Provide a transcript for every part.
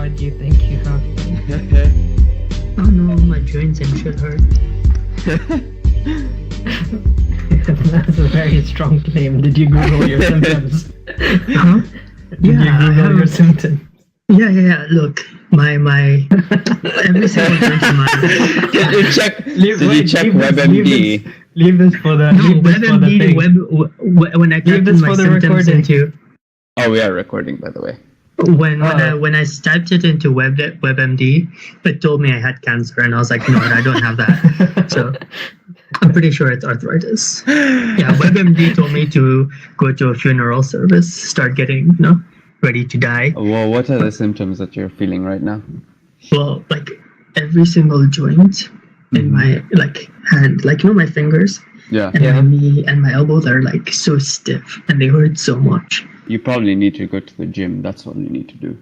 Why do you think you have them? Oh no, my joints and shit hurt. That's a very strong claim. Did you Google your symptoms? Huh? Did you Google your symptoms? Yeah. Look, my every single joint in my Did you check WebMD? Leave this for the WebMD. When I typed in my symptoms into. Oh, we are recording, by the way. When I typed it into WebMD, it told me I had cancer, and I was like, no, I don't have that. So I'm pretty sure it's arthritis. Yeah, WebMD told me to go to a funeral service, start getting, ready to die. Well, what are the symptoms that you're feeling right now? Well, like every single joint in my hand, my fingers, and my knee and my elbows are like so stiff, and they hurt so much. You probably need to go to the gym. That's what you need to do.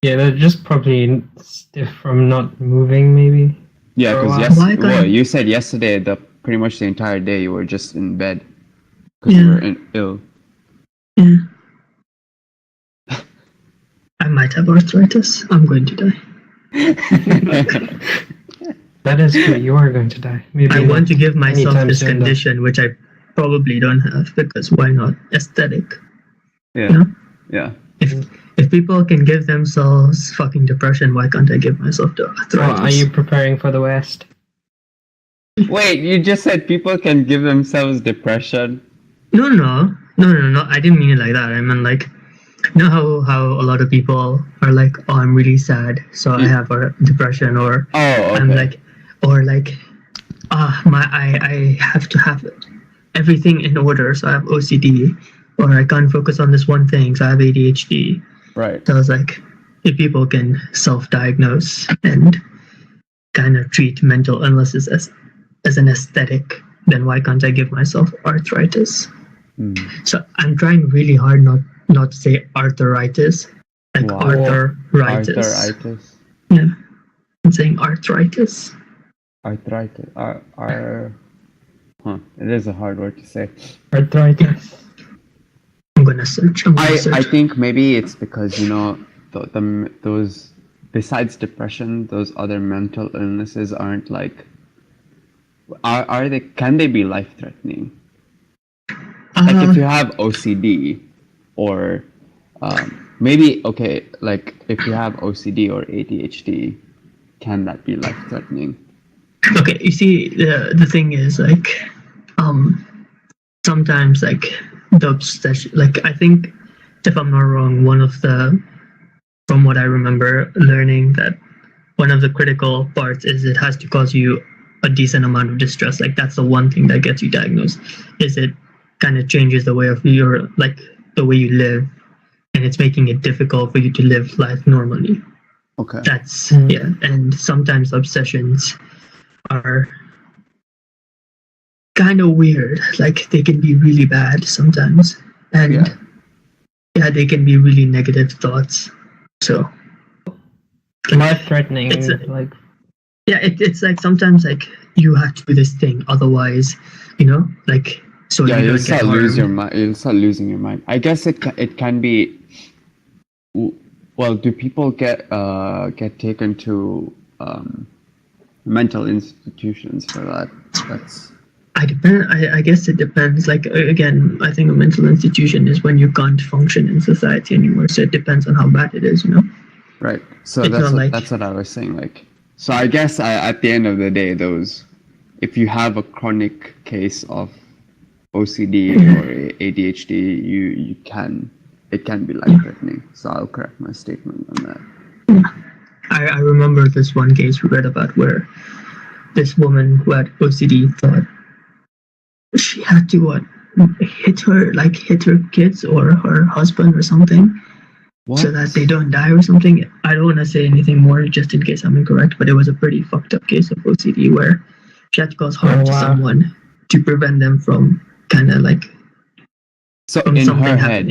Yeah, they're just probably stiff from not moving, maybe. Yeah, because you said yesterday that pretty much the entire day you were just in bed because you were ill. Yeah. I might have arthritis. I'm going to die. That is true. You are going to die. Maybe I want to give myself this condition, which I probably don't have, because why not? Aesthetic. Yeah. If people can give themselves fucking depression, why can't I give myself the arthritis? Oh, are you preparing for the West? Wait, you just said people can give themselves depression? No. I didn't mean it like that. I meant like, how a lot of people are like, oh, I'm really sad, so I have a depression, or I'm like, or like, I have to have everything in order, so I have OCD. Or I can't focus on this one thing, so I have ADHD. Right. So I was like, if people can self-diagnose and kind of treat mental illnesses as an aesthetic, then why can't I give myself arthritis? So I'm trying really hard not to say arthritis, like arthritis. Arthritis. Yeah, I'm saying arthritis. Arthritis. It is a hard word to say. Arthritis. I'm gonna search. I think maybe it's because those besides depression, those other mental illnesses aren't like. Are they? Can they be life threatening? Like if you have OCD, or maybe like if you have OCD or ADHD, can that be life threatening? Okay, you see, the thing is like, sometimes like. The obsession, like I think, if I'm not wrong, from what I remember learning, that one of the critical parts is it has to cause you a decent amount of distress. Like that's the one thing that gets you diagnosed. Is it kind of changes the way of the way you live, and it's making it difficult for you to live life normally. Okay. That's and sometimes obsessions are kind of weird, like they can be really bad sometimes, and they can be really negative thoughts. So life-threatening. It's like sometimes like you have to do this thing, otherwise, like so you you'll don't get harmed. You'll start losing your mind. I guess it can be. Well, do people get taken to mental institutions for that? I guess it depends. Like again, I think a mental institution is when you can't function in society anymore. So it depends on how bad it is, Right. So that's what I was saying. Like, so I guess at the end of the day, if you have a chronic case of OCD or ADHD, it can be life threatening. So I'll correct my statement on that. I remember this one case we read about where this woman who had OCD thought she had to hit her kids or her husband or something, so that they don't die or something. I don't want to say anything more just in case I'm incorrect, but it was a pretty fucked up case of OCD where she had to cause harm to someone to prevent them from kind of like. So in her head,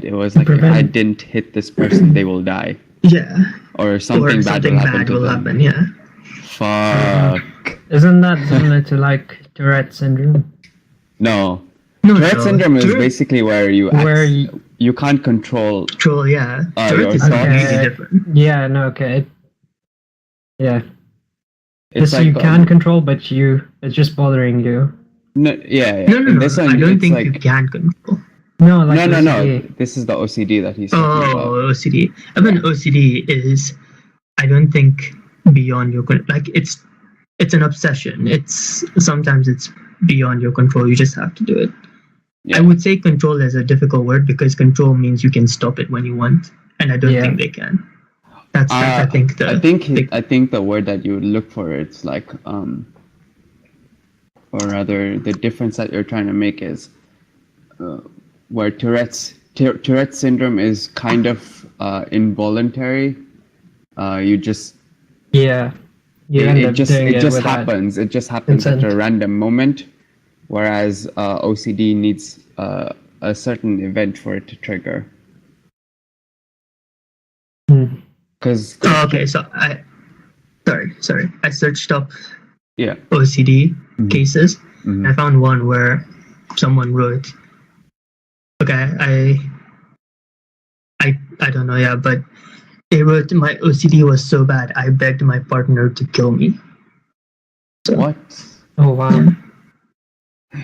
it was like, if I didn't hit this person, they will die. Yeah. Or something bad will happen. Yeah. Fuck. Isn't that similar to like Tourette syndrome? No. Tourette syndrome is basically where you you can't control. Control, yeah. Your Tourette is thoughts. completely different. Yeah, no, okay. Yeah. It's This you can control, but it's just bothering you. No, yeah. No. In this one, I don't it's think like, you can control. No, like no. OCD. This is the OCD that he's talking about. Oh, OCD. I mean, OCD is, I don't think, beyond your like it's an obsession. Sometimes it's beyond your control. You just have to do it. Yeah. I would say control is a difficult word because control means you can stop it when you want, and I don't think they can. That's I think I think the word that you would look for, it's like or rather the difference that you're trying to make is where Tourette's syndrome is kind of involuntary. You just it just happens. It just happens at a random moment, whereas OCD needs a certain event for it to trigger. Because so I searched up yeah OCD cases. And I found one where someone wrote, okay, I don't know, but they wrote, my OCD was so bad I begged my partner to kill me. So, what? Oh wow. Yeah.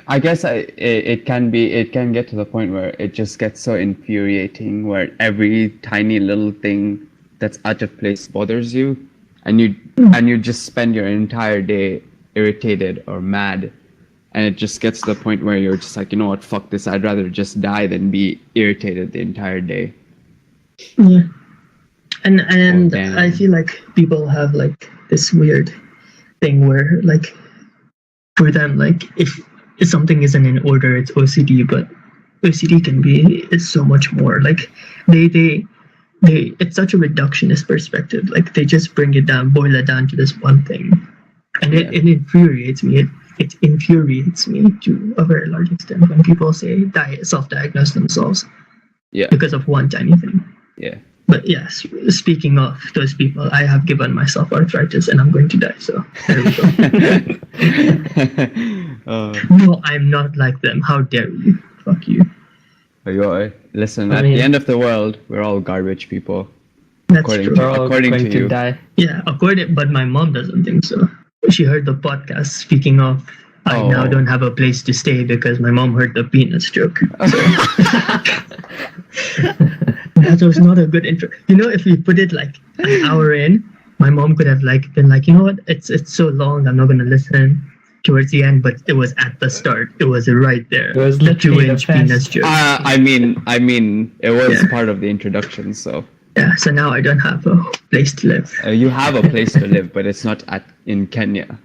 I guess it can get to the point where it just gets so infuriating, where every tiny little thing that's out of place bothers you, and you just spend your entire day irritated or mad, and it just gets to the point where you're just like, you know what, fuck this, I'd rather just die than be irritated the entire day. Yeah. And I feel like people have like this weird thing where like for them, like if something isn't in order, it's OCD, but OCD is so much more. Like they it's such a reductionist perspective. Like they just boil it down to this one thing, and it infuriates me. It infuriates me to a very large extent when people say self-diagnose themselves because of one tiny thing. Yeah. But yes, speaking of those people, I have given myself arthritis and I'm going to die. So there we go. No, I'm not like them. How dare you? Fuck you. Listen, at the end of the world, we're all garbage people. That's true. According to you. Die. Yeah, but my mom doesn't think so. She heard the podcast. Speaking of, I now don't have a place to stay because my mom heard the penis joke. So. That was not a good intro. You know, if we put it like an hour in, my mom could have like been like, you know what, it's so long, I'm not gonna listen towards the end, but it was at the start. It was right there. It was the 2-inch penis joke. I mean, it was part of the introduction, so. Yeah, so now I don't have a place to live. You have a place to live, but it's not in Kenya.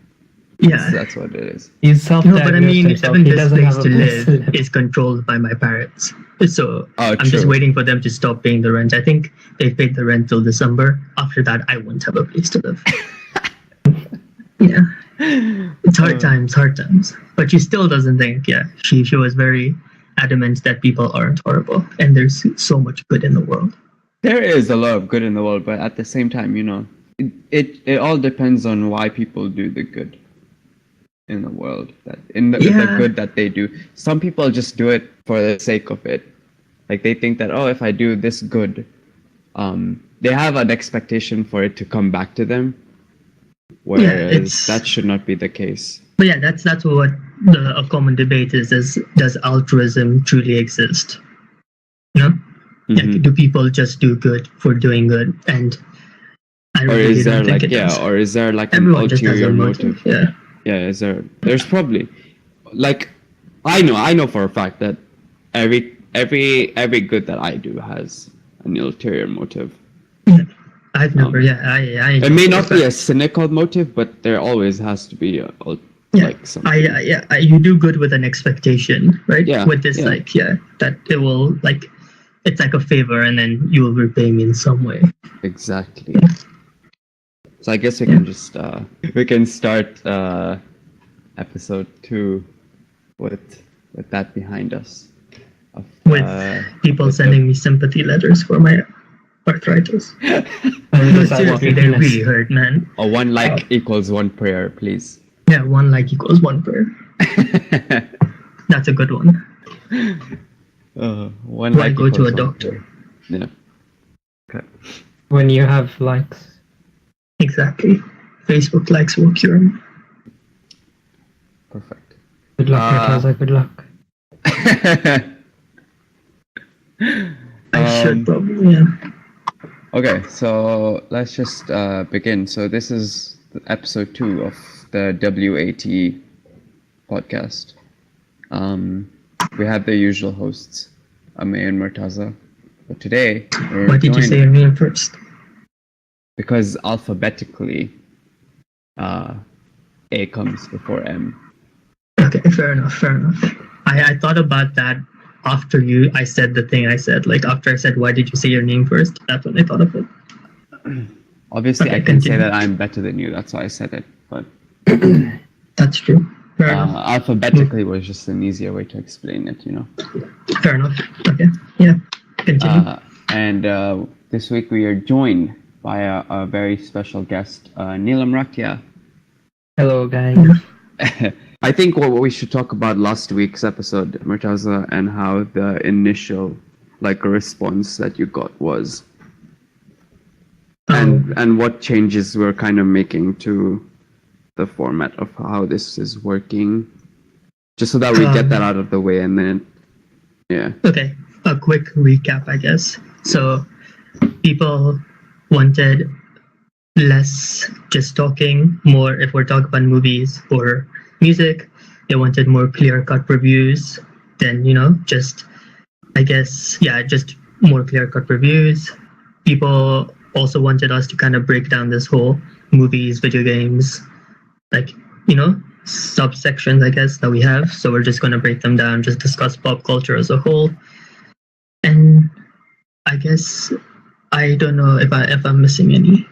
Yeah. That's what it is. He's self-diagnosed but I mean, himself. even this place to live is controlled by my parents. So I'm just waiting for them to stop paying the rent. I think they've paid the rent till December. After that, I won't have a place to live. Yeah. It's hard times. But she still doesn't think, she was very adamant that people aren't horrible and there's so much good in the world. There is a lot of good in the world, but at the same time, you know, it all depends on why people do the good in the world, the good that they do. Some people just do it for the sake of it. Like they think that, if I do this good, they have an expectation for it to come back to them. Whereas that should not be the case. But yeah, that's what a common debate is does altruism truly exist? You know? Like, do people just do good for doing good? And I really don't think it does. Or is there like everyone an ulterior motive? Yeah. There's probably, like, I know for a fact that every good that I do has an ulterior motive. I've never, I it may not be a cynical motive, but there always has to be like something. You do good with an expectation, right? Yeah. With this, that it will, like, it's like a favor, and then you will repay me in some way. Exactly. So I guess we can just start episode 2 with that behind us. With people sending me sympathy letters for my arthritis. No, seriously, they really hurt, man. One like equals one prayer, please. Yeah, 1 like equals 1 prayer. That's a good one. One Why like go to equals a one. doctor? Yeah. Okay. When you have likes. Exactly. Facebook likes will cure me. Perfect. Good luck, Murtaza, good luck. I should probably, yeah. Okay, so let's just begin. So this is episode 2 of the WAT podcast. We have the usual hosts, Amay and Murtaza. But today, we're Why did you say your name first? Because alphabetically, A comes before M. Okay, fair enough. I thought about that after I said the thing I said. Like after I said, why did you say your name first? That's when I thought of it. Obviously, Okay, I can say continue. that I'm better than you. That's why I said it. But That's true. Fair enough. alphabetically was just an easier way to explain it, you know. Fair enough. Okay. Yeah. Continue. And this week we are joined by a very special guest, Neal and Murtaza. Hello, guys. I think what we should talk about last week's episode, Murtaza, and how the initial response that you got was, and what changes we're kind of making to the format of how this is working, just so that we get that out of the way, and then Okay, a quick recap, I guess. So people wanted less just talking, more if we're talking about movies or music. They wanted more clear-cut reviews than, just, I guess, just more clear-cut reviews. People also wanted us to kind of break down this whole movies, video games, subsections, I guess, that we have. So we're just going to break them down, just discuss pop culture as a whole. And I guess I don't know if I'm missing any.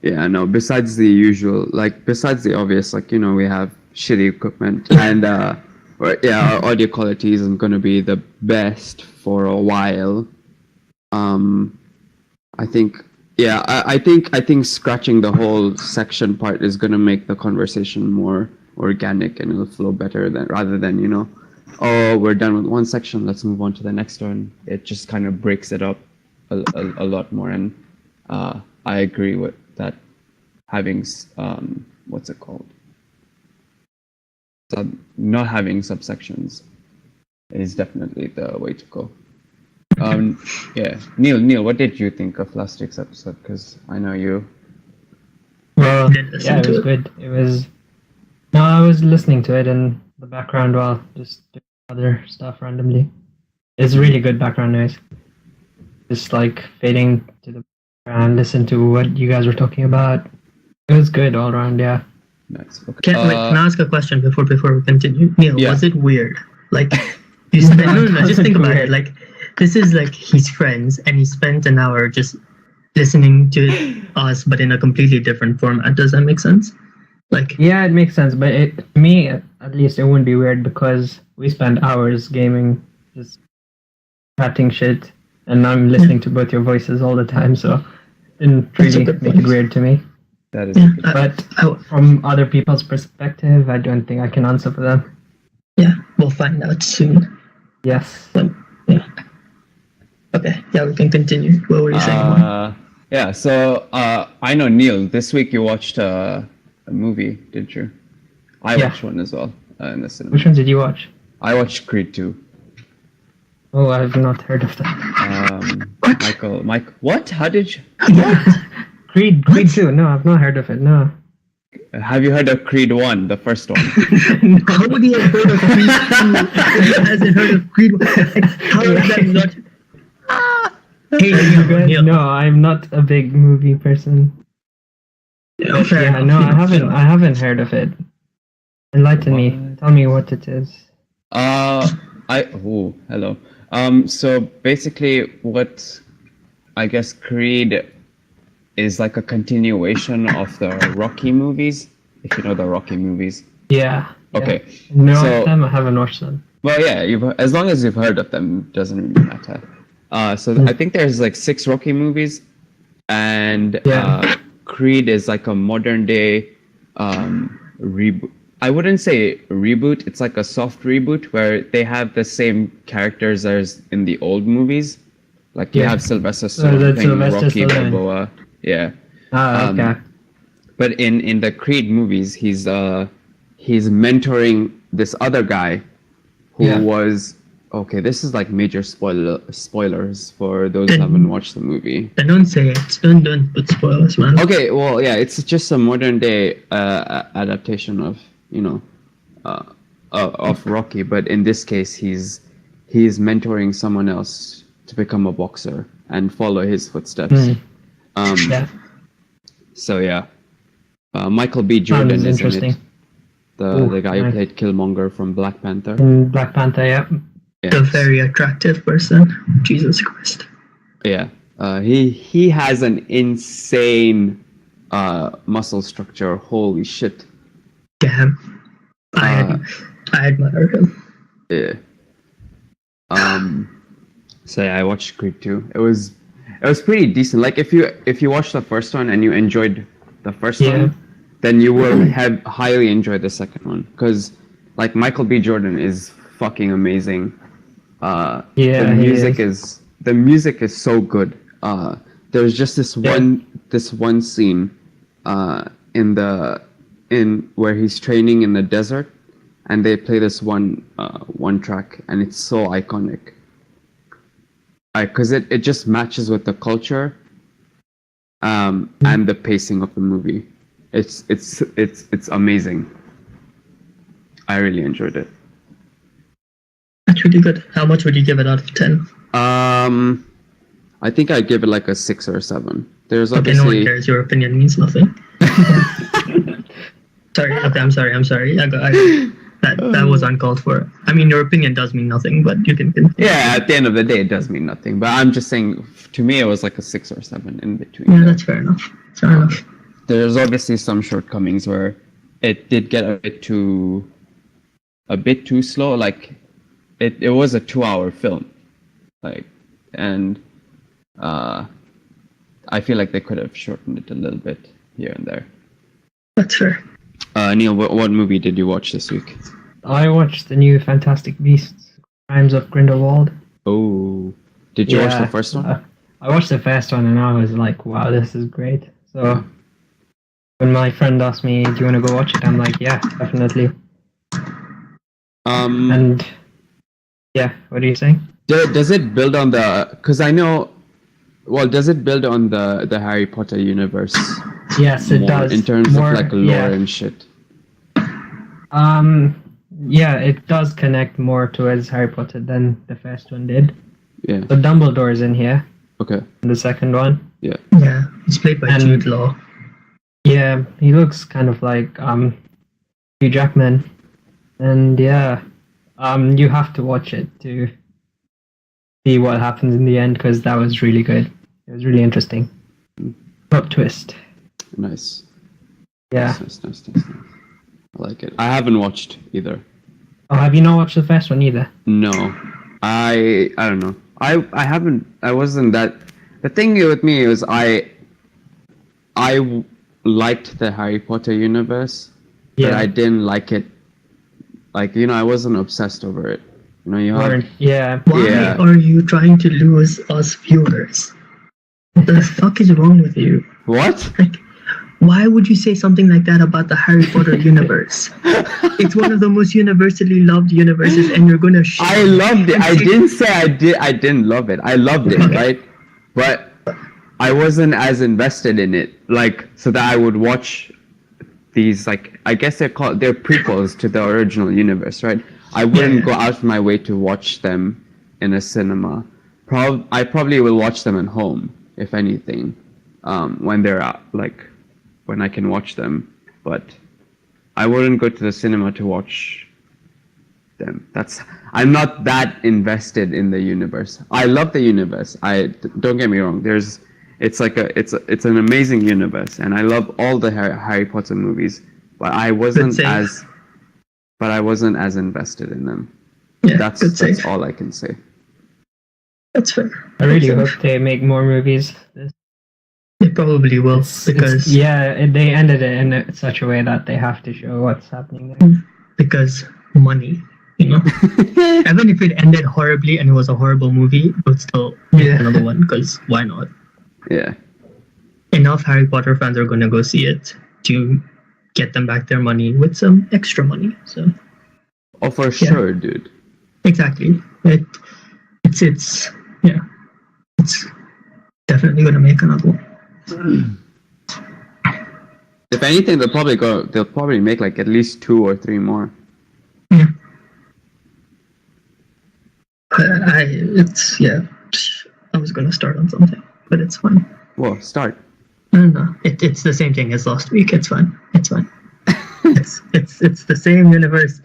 Yeah, no, besides the usual, besides the obvious, we have shitty equipment and our audio quality isn't going to be the best for a while. I think scratching the whole section part is going to make the conversation more organic and it'll flow better rather than, oh, we're done with one section, let's move on to the next one. It just kind of breaks it up a lot more. And I agree with that. Having what's it called? Not having subsections is definitely the way to go. Yeah, Neal, what did you think of last week's episode? Because I know you. Well, yeah, it was good. I was listening to it in the background while just doing other stuff randomly. It's really good background noise. Just fading to the background, listen to what you guys were talking about. It was good all around, yeah. Nice. Okay. Can I ask a question before we continue? Neal, Yeah. was it weird? You spent, just think about weird. it. This is his friends, and he spent an hour just listening to us, but in a completely different format. Does that make sense? Yeah, it makes sense, but to me, at least, it wouldn't be weird because we spend hours gaming, just chatting shit, and I'm listening to both your voices all the time, so it didn't That's a really good make point. it weird to me. That is. But from other people's perspective, I don't think I can answer for them. Yeah, we'll find out soon. Yes. Yeah. Okay, yeah, we can continue. What were you saying? Yeah, so I know, Neal, this week you watched a movie, didn't you? I watched one as well in the cinema. Which one did you watch? I watched Creed 2. Oh, I've not heard of that. Michael, what? How did you? Creed 2? No, I've not heard of it, no. Have you heard of Creed 1, the first one? How would he have heard of Creed 2? He hasn't heard of Creed 1. How is that not? Hey, Neal. No, I'm not a big movie person. Fair enough, no, I haven't heard of it. Enlighten me. Tell me what it is. Hello. So basically, what I guess Creed is a continuation of the Rocky movies, if you know the Rocky movies. Yeah. Okay. No, them I haven't watched them. Well, yeah, as long as you've heard of them, doesn't really matter. I think there's 6 Rocky movies, and Creed is a modern day reboot. I wouldn't say reboot. It's like a soft reboot where they have the same characters as in the old movies. Like you have Sylvester Stallone playing Rocky Balboa. Yeah. Okay. But in the Creed movies, he's mentoring this other guy who was okay. This is like major spoilers for those who haven't watched the movie. Then don't say it. Don't put spoilers, man. Okay, well, yeah, it's just a modern day adaptation of of Rocky, but in this case, he's mentoring someone else to become a boxer and follow his footsteps. So yeah, Michael B. Jordan is in it. The guy who played Killmonger from Black Panther. Black Panther, yeah. A very attractive person. Jesus Christ. Yeah. He has an insane muscle structure. Holy shit. Damn. I admire him. Yeah. So yeah, I watched Creed 2. It was pretty decent. Like if you watched the first one and you enjoyed the first one, then you will have highly enjoyed the second one, because like Michael B. Jordan is fucking amazing. The music is so good. There's just this one scene in where he's training in the desert, and they play this one track, and it's so iconic. Because it just matches with the culture and the pacing of the movie. It's amazing. I really enjoyed it. That's really good. How much would you give it out of 10? I think I'd give it like a 6 or a 7. There's obviously... Okay, no one cares. Your opinion means nothing. Sorry. Okay, I'm sorry. That was uncalled for. I mean, your opinion does mean nothing, but you can continue. Yeah, at the end of the day, it does mean nothing. But I'm just saying, to me, it was like a 6 or 7 in between. Yeah, that's fair enough. Fair enough. There's obviously some shortcomings where it did get a bit too slow. Like it was a 2-hour film, like, and I feel like they could have shortened it a little bit here and there. That's fair. Neal, what movie did you watch this week? I watched the new Fantastic Beasts: Crimes of Grindelwald. Oh, did you watch the first one? I watched the first one and I was like, wow, this is great. So when my friend asked me, do you want to go watch it? I'm like, yeah, definitely. And yeah, what are you saying? Does it build on the? Because I know. Well, does it build on the Harry Potter universe? Yes, it does. In terms of like lore and shit. Yeah, it does connect more towards Harry Potter than the first one did. Yeah. So Dumbledore is in here. Okay. In the second one. Yeah. Yeah, he's played by Jude Law. Yeah, he looks kind of like Hugh Jackman, and yeah, you have to watch it to see what happens in the end, because that was really good. It was really interesting. Plot twist. Nice. Yeah. Nice. I like it. I haven't watched either. Oh, have you not watched the first one either? No. I don't know. I haven't. I wasn't that. The thing with me was I liked the Harry Potter universe, but I didn't like it. Like, I wasn't obsessed over it. Why are you trying to lose us viewers? What the fuck is wrong with you? What? Like, why would you say something like that about the Harry Potter universe? It's one of the most universally loved universes, and you're gonna shit. I loved it. I didn't say I didn't love it. I loved it, right? But I wasn't as invested in it, like, so that I would watch these, like, I guess they're prequels to the original universe, right? I wouldn't go out of my way to watch them in a cinema. I probably will watch them at home, if anything, when they're out, like, when I can watch them. But I wouldn't go to the cinema to watch them. I'm not that invested in the universe. I love the universe. Don't get me wrong. It's an amazing universe, and I love all the Harry Potter movies. But I wasn't as invested in them. Yeah, that's all I can say. That's fair. I really hope they make more movies. It probably will because they ended it in such a way that they have to show what's happening there. Because money, you know. Even if it ended horribly and it was a horrible movie, it would still make another one because why not? Yeah. Enough Harry Potter fans are going to go see it to get them back their money with some extra money. So. Oh, for sure, dude. Exactly. It's definitely going to make another one. If anything, they'll probably make like at least 2 or 3 more. Yeah. I was going to start on something, but it's fine. Whoa, start. No. It's the same thing as last week. It's fine. It's the same universe.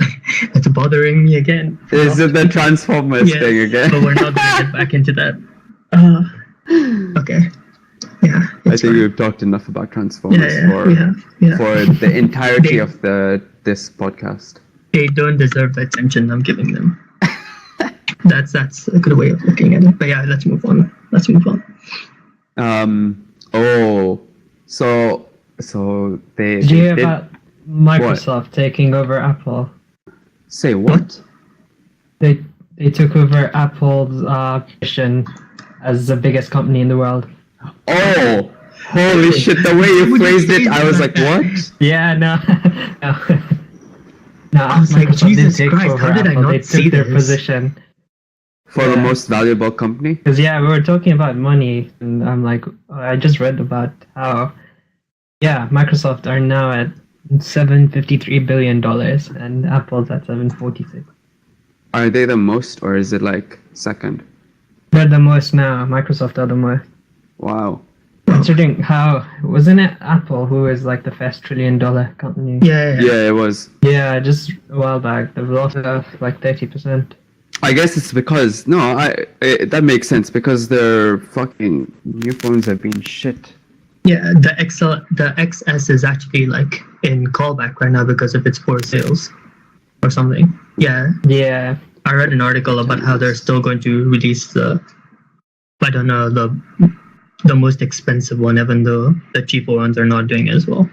It's bothering me again. Is it the Transformers thing again? But we're not going to get back into that. Okay. Yeah. I think we've talked enough about Transformers for the entirety of this podcast. They don't deserve the attention I'm giving them. That's a good way of looking at it. But yeah, let's move on. So they. Did you hear about Microsoft taking over Apple? Say what? They took over Apple's position as the biggest company in the world. Oh, holy shit! The way you phrased it, I was like, what? Yeah, no. No, I was like, Jesus Christ, how did I not see their this? position for the most valuable company? Because we were talking about money, and I'm like, I just read about how, Microsoft are now at $753 billion, and Apple's at 746. Are they the most, or is it like second? They're the most now. Microsoft are the most. Wow. Considering how, wasn't it Apple who is like the first $1 trillion company? Yeah, it was. Yeah, just a while back, they've lost like 30%. I guess it's because, that makes sense, because their fucking new phones have been shit. Yeah, the XS is actually like in callback right now because of its poor sales or something. Yeah. Yeah. I read an article about how they're still going to release the most expensive one, even though the cheaper ones are not doing as well.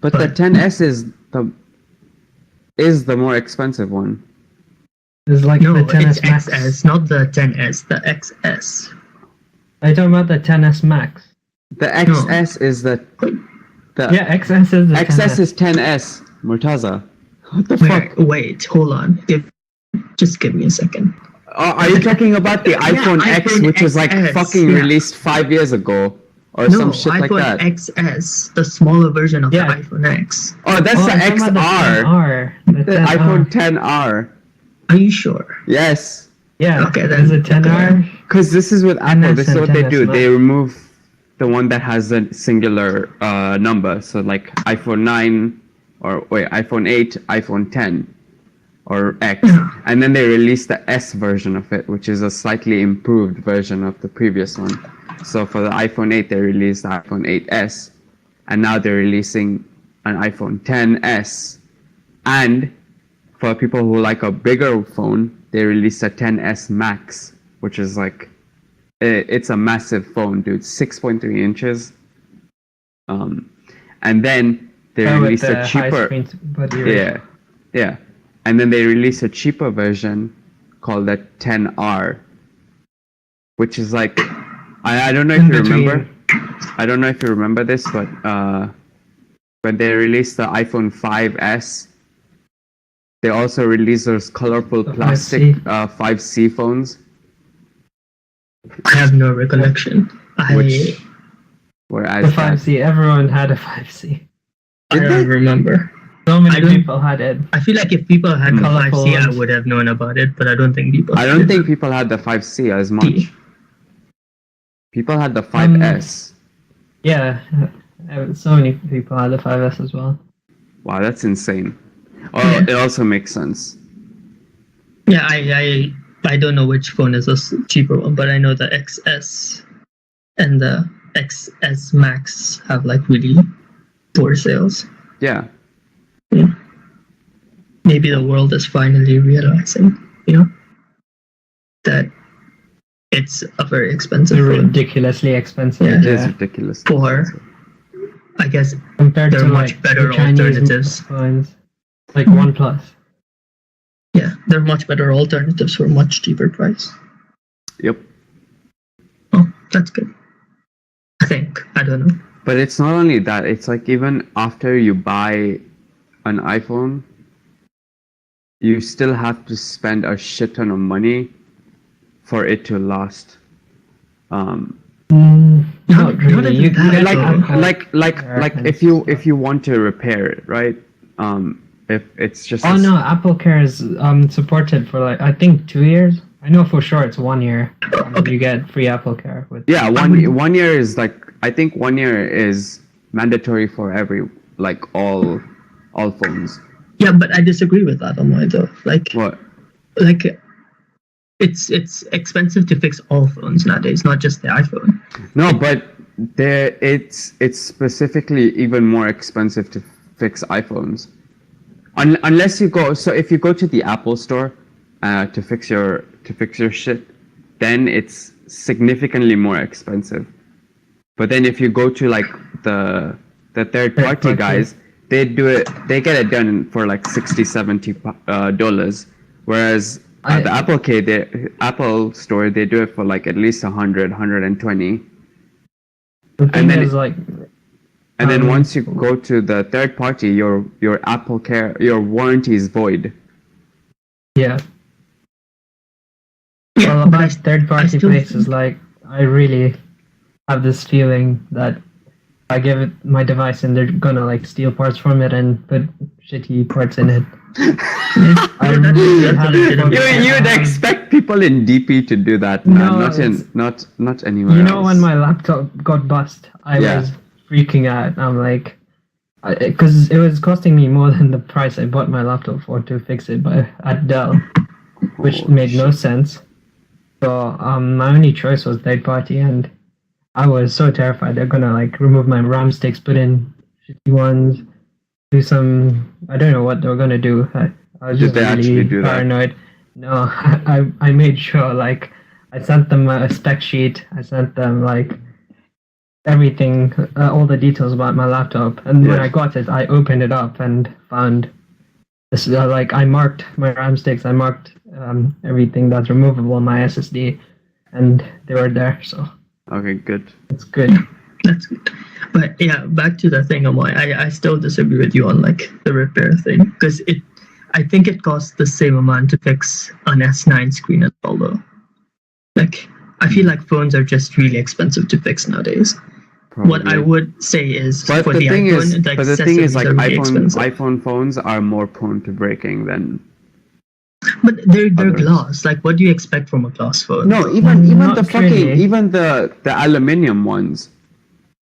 But the 10S is the more expensive one. It's like no, the 10S it's Max. XS, not the 10S, the XS. Are you talking about the 10S Max? The XS is the XS is the XS 10S. is 10S, Murtaza. What the fuck? Wait, hold on. Just give me a second. Are you talking about the iPhone X, which was like fucking released 5 years ago? Or some shit like that? No, iPhone XS, the smaller version of the iPhone X. Oh, that's the XR. The iPhone 10R. Are you sure? Yes. Yeah. Okay, then. Is it 10R? Because this is with Apple. This is what they do. Max. They remove the one that has a singular number. So like iPhone 9, iPhone 8, iPhone 10, or X. And then they release the S version of it, which is a slightly improved version of the previous one. So for the iPhone 8, they released the iPhone 8S. And now they're releasing an iPhone 10S. And for people who like a bigger phone, they released a 10S Max, which is like, it's a massive phone, dude, 6.3 inches. And then they released a cheaper, and then they released a cheaper version called the 10R, which is like, I don't know if you remember. I don't know if you remember this, but when they released the iPhone 5S, they also released those colorful plastic 5C phones. I have no recollection. The 5C, everyone had a 5C. I don't remember. So many people had it. I feel like if people had the 5C, I would have known about it, but I don't think people people had the 5C as much. People had the 5S. So many people had the 5S as well. Wow, that's insane. Oh, it also makes sense. Yeah, I don't know which phone is a cheaper one, but I know the XS and the XS Max have like really poor sales. Yeah. Maybe the world is finally realizing, that it's a very expensive They're phone. ridiculously expensive. Yeah. It is ridiculous. For, I guess, Compared there to are much like better the Chinese alternatives. phones, like OnePlus. Yeah, there are much better alternatives for a much cheaper price. Yep. Oh, that's good. I think. I don't know. But it's not only that, it's like even after you buy an iPhone, you still have to spend a shit ton of money for it to last. Not really. You even get that, Like if you want to repair it, right? If it's just Oh no, Apple Care is supported for like I think 2 years. I know for sure it's 1 year. Okay. You get free Apple Care with. Yeah, one year is like, I think 1 year is mandatory for every, like all phones. Yeah, but I disagree with that, Amay, though. Like, What? like it's expensive to fix all phones nowadays, not just the iPhone. No, but it's specifically even more expensive to fix iPhones. Unless you go, so if you go to the Apple store to fix your shit, then it's significantly more expensive. But then if you go to like the third party guys, they get it done for like $60-$70 dollars, whereas at the Apple store they do it for like at least $100-$120. The thing is like. And then once you go to the third party, your Apple Care, your warranty is void. Yeah. Yeah, Well, but about third party places, like I really have this feeling that I give it my device and they're gonna like steal parts from it and put shitty parts in it. I really have You'd expect people in DP to do that, man. Not anywhere. You know, else. when my laptop got bust, I was freaking out. I'm like, because it was costing me more than the price I bought my laptop for to fix it at Dell, which made no sense. So my only choice was third party, and I was so terrified they're gonna like remove my RAM sticks, put in shitty ones, do some, I don't know what they were gonna do. I was just really paranoid. No, I made sure, like I sent them a spec sheet. I sent them like everything, all the details about my laptop, and when I got it, I opened it up and found this. Like I marked my RAM sticks, I marked everything that's removable, my SSD, and they were there. So okay, good. It's good. That's good. But yeah, back to the thing, Amoy. I still disagree with you on like the repair thing, because I think it costs the same amount to fix an S9 screen as well, though. Like I feel like phones are just really expensive to fix nowadays. Probably. What I would say is but for the iPhone, the thing is like really iPhone phones are more prone to breaking than. But they're glass. Like, what do you expect from a glass phone? No, even the fucking really. even the aluminium ones.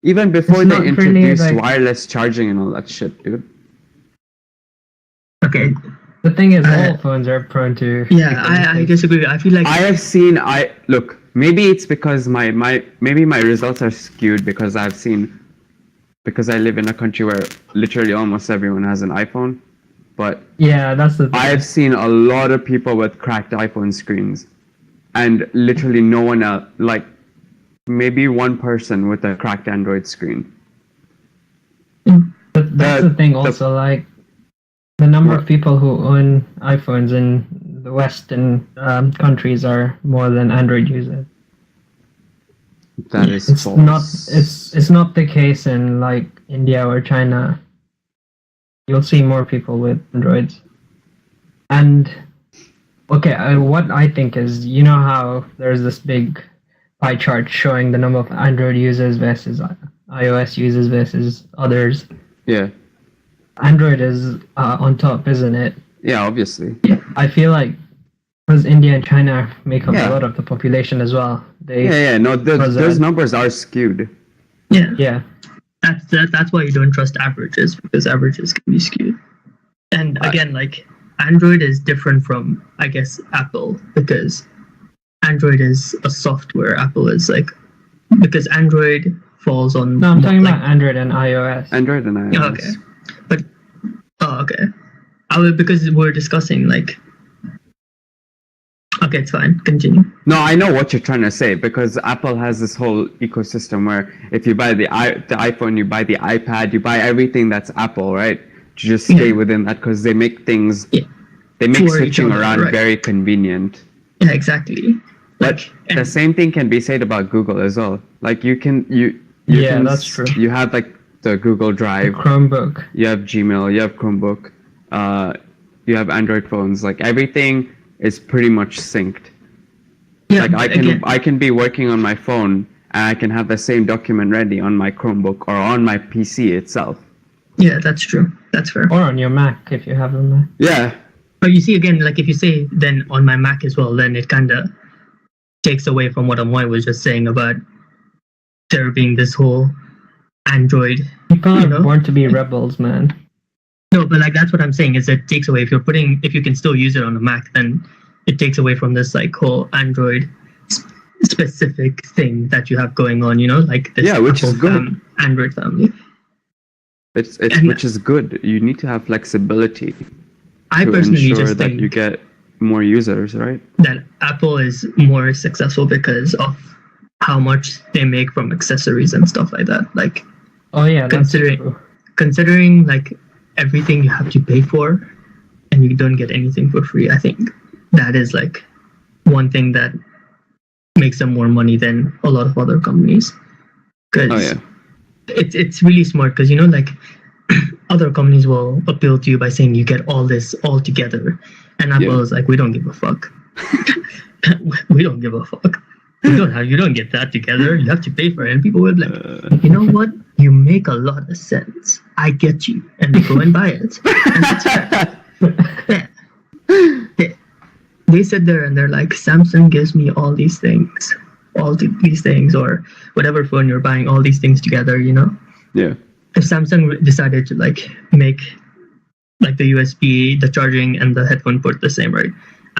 Even before they introduced really, like, wireless charging and all that shit, dude. Okay. The thing is, all phones are prone to. Yeah, I disagree. I feel like I have seen. Look. Maybe it's because my results are skewed because I live in a country where literally almost everyone has an iPhone. But yeah, that's the thing. I have seen a lot of people with cracked iPhone screens, and literally no one else. Like maybe one person with a cracked Android screen. But that's the thing. Also, like the number of people who own iPhones in the Western countries are more than Android users. That is false. It's not the case in like India or China. You'll see more people with Androids. And okay, what I think is, you know how there's this big pie chart showing the number of Android users versus iOS users versus others. Yeah. Android is on top, isn't it? Yeah, obviously. Yeah, I feel like because India and China make up a lot of the population as well. No, those numbers are skewed. Yeah. That's why you don't trust averages, because averages can be skewed. And again, like Android is different from, I guess, Apple, because Android is a software. Apple is like, because Android falls on. No, I'm talking about Android and iOS. Android and iOS. Oh, okay, but okay. Because we're discussing like. Okay, it's fine. Continue. No, I know what you're trying to say, because Apple has this whole ecosystem where if you buy the iPhone, you buy the iPad, you buy everything that's Apple, right? To just stay within that, because they make things, they make For each switching other, around right. very convenient. Yeah, exactly. But the same thing can be said about Google as well. Like you can that's true. You have like the Google Drive, Chromebook. you have Gmail, you have Chromebook, you have Android phones. Like everything is pretty much synced. Yeah, Like I can be working on my phone and I can have the same document ready on my Chromebook or on my PC itself. Yeah, that's true. That's fair. Or on your Mac if you have a Mac. Yeah. But you see, again, like if you say then on my Mac as well, then it kind of takes away from what Amay was just saying about there being this whole Android. People are born to be rebels, man. No, but like that's what I'm saying is it takes away if you can still use it on a Mac, then it takes away from this like whole Android specific thing that you have going on, like this which is good. Android family. It's which is good. You need to have flexibility. I personally ensure just that think you get more users, right? that Apple is more successful because of how much they make from accessories and stuff like that. Like, oh yeah, considering like everything you have to pay for, and you don't get anything for free. I think that is like one thing that makes them more money than a lot of other companies. Because it's really smart. Because like other companies will appeal to you by saying you get all this all together, and Apple is like, we don't give a fuck. We don't give a fuck. You don't get that together. You have to pay for it. And people will be like, you know what? You make a lot of sense. I get you. And they go and buy it. And that's they sit there and they're like, Samsung gives me all these things, or whatever phone you're buying, all these things together, Yeah. If Samsung decided to like make like the USB, the charging, and the headphone port the same, right?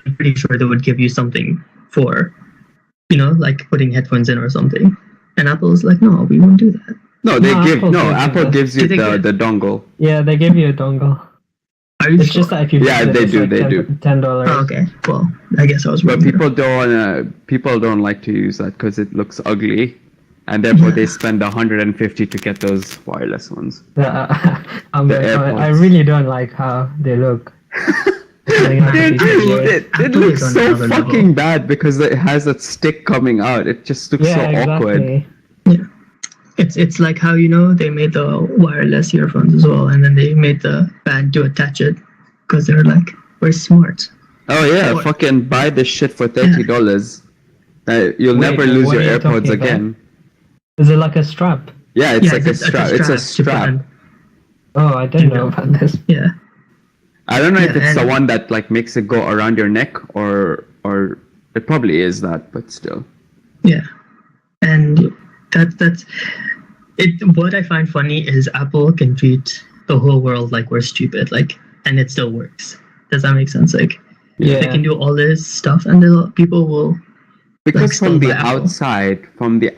I'm pretty sure they would give you something for, like putting headphones in or something. And Apple's like, no, we won't do that. No, Apple gives you the dongle. Yeah, they give you a dongle. Are you It's sure? just that if you they do. $10. Oh, okay. Well, I guess I was wrong. But people don't like to use that because it looks ugly, and therefore they spend $150 to get those wireless ones. I really don't like how they look. It looks so fucking bad because it has that stick coming out. It just looks so awkward. Yeah. It's like how they made the wireless earphones as well, and then they made the band to attach it because they're like, we're smart. Oh yeah, fucking buy this shit for $30. You'll never lose your AirPods again. Is it like a strap? Yeah, it's like a strap. It's a strap. Oh, I didn't know about this. Yeah. I don't know if it's the one that like makes it go around your neck or it probably is that, but still. Yeah, and that's it. What I find funny is Apple can treat the whole world like we're stupid, and it still works. Does that make sense? They can do all this stuff, and people will. Because from the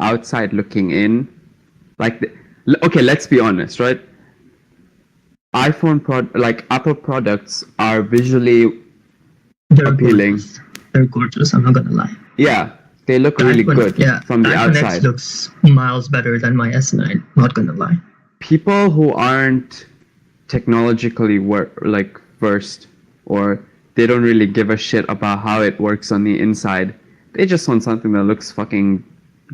outside looking in, okay, let's be honest, right? Apple products are visually appealing. They're gorgeous. I'm not gonna lie. Yeah, they look really good from the outside. X looks miles better than my S9. Not gonna lie. People who aren't technologically versed, or they don't really give a shit about how it works on the inside. They just want something that looks fucking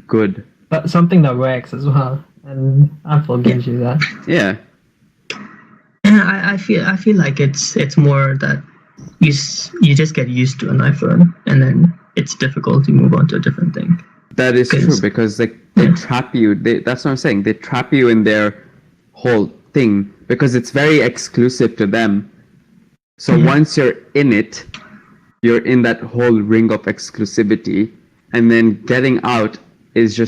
good. But something that works as well, and Apple gives you that. Yeah. I feel like it's more that you just get used to an iPhone, and then it's difficult to move on to a different thing. That is true, because they trap you. That's what I'm saying. They trap you in their whole thing because it's very exclusive to them. So once you're in it, you're in that whole ring of exclusivity, and then getting out is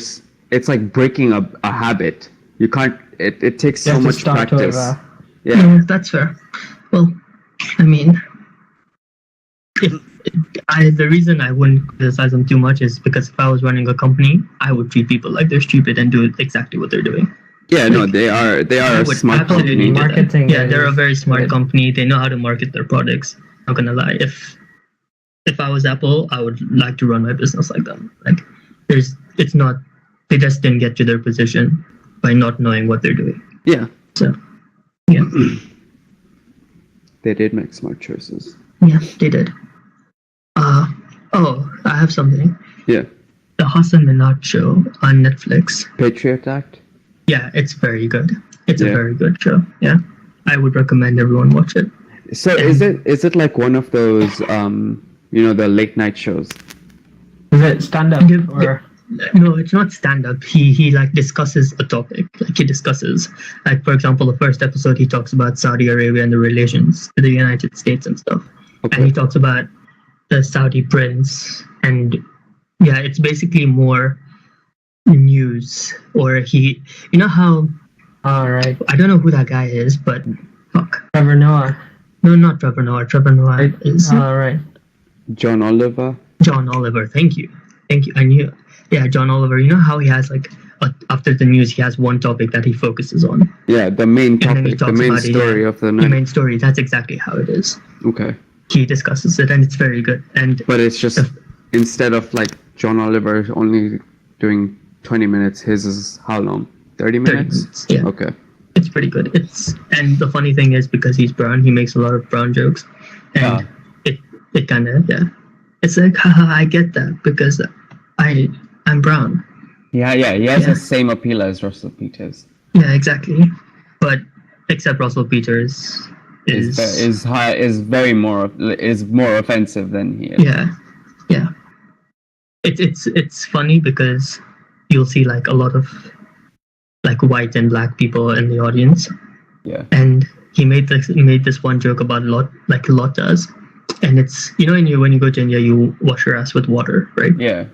it's like breaking a habit. You can't. It takes so much practice. Yeah, that's fair. Well, I mean, the reason I wouldn't criticize them too much is because if I was running a company, I would treat people like they're stupid and do exactly what they're doing. Yeah, no, they are a smart company. Marketing. Yeah, they're a very smart company. They know how to market their products. Not gonna lie, if if I was Apple, I would like to run my business like that. Like, they just didn't get to their position by not knowing what they're doing. Yeah. So, yeah. They did make smart choices. Yeah, they did. I have something. Yeah. The Hassan Minaj show on Netflix. Patriot Act? Yeah, it's very good. It's a very good show. Yeah. I would recommend everyone watch it. So is it like one of those the late night shows? Is it stand up or? No, it's not stand up. He like discusses a topic. Like he discusses, like for example, the first episode he talks about Saudi Arabia and the relations to the United States and stuff. Okay. And he talks about the Saudi prince, and yeah, it's basically more news. Or you know how? All right. I don't know who that guy is, but fuck. Trevor Noah. No, not Trevor Noah. Trevor Noah is all right. John Oliver. John Oliver. Thank you. I knew. Yeah, John Oliver. You know how he has like after the news, he has one topic that he focuses on. Yeah, the main topic, the main story of the night. The main story. That's exactly how it is. Okay. He discusses it, and it's very good. But it's just instead of like John Oliver only doing 20 minutes, his is how long? 30 minutes? Yeah. Okay. It's pretty good. And the funny thing is, because he's brown, he makes a lot of brown jokes, and it kind of it's like, haha, I get that because I'm brown. Yeah. He has the same appeal as Russell Peters. Yeah, exactly. But except Russell Peters is more offensive than he is. Yeah. It's funny because you'll see like a lot of like white and black people in the audience. Yeah. And he made this one joke about lotas, and it's when you go to India you wash your ass with water, right? Yeah.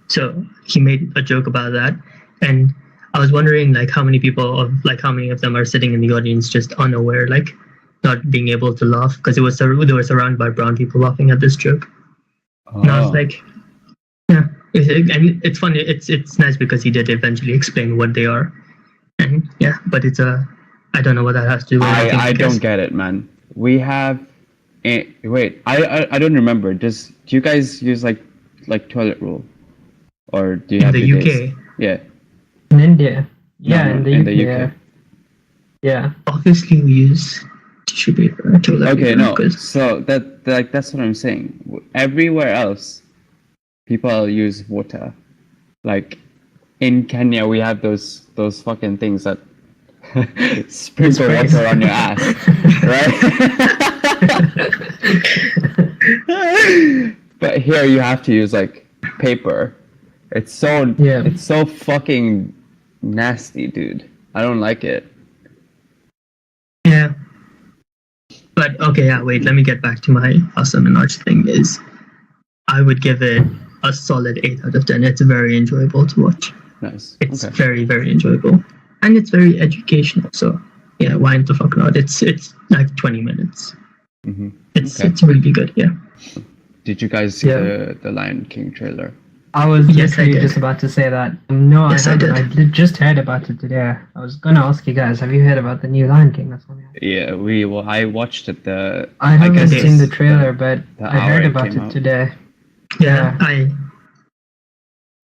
So he made a joke about that, and I was wondering like how many of them are sitting in the audience just unaware, like not being able to laugh because they were surrounded by brown people laughing at this joke. Oh. And I was like, yeah, and it's funny. It's nice because he did eventually explain what they are, and yeah, but I don't know what that has to do with anything. I don't get it, man. We have wait, I don't remember. Do you guys use like toilet roll, or do you have in the UK? Yeah. In India. Yeah, no, in the UK. Yeah. Obviously, we use tissue paper. Okay, no. So that's what I'm saying. Everywhere else, people use water. Like in Kenya, we have those fucking things that sprinkle water on your ass, right? But here you have to use like paper. It's so fucking nasty, dude. I don't like it. Yeah. But okay, yeah, wait, let me get back to my Hassan Minaj thing. I would give it a solid 8 out of 10. It's very enjoyable to watch. Nice. It's very, very enjoyable. And it's very educational, so yeah, why the fuck not? It's like 20 minutes. Mm-hmm. It's really good, yeah. Did you guys see the Lion King trailer? I was just about to say that. No, yes, I haven't. I just heard about it today. I was gonna ask you guys, have you heard about the new Lion King? That's what Yeah, I watched it. I haven't seen the trailer, but I heard about it today. Yeah,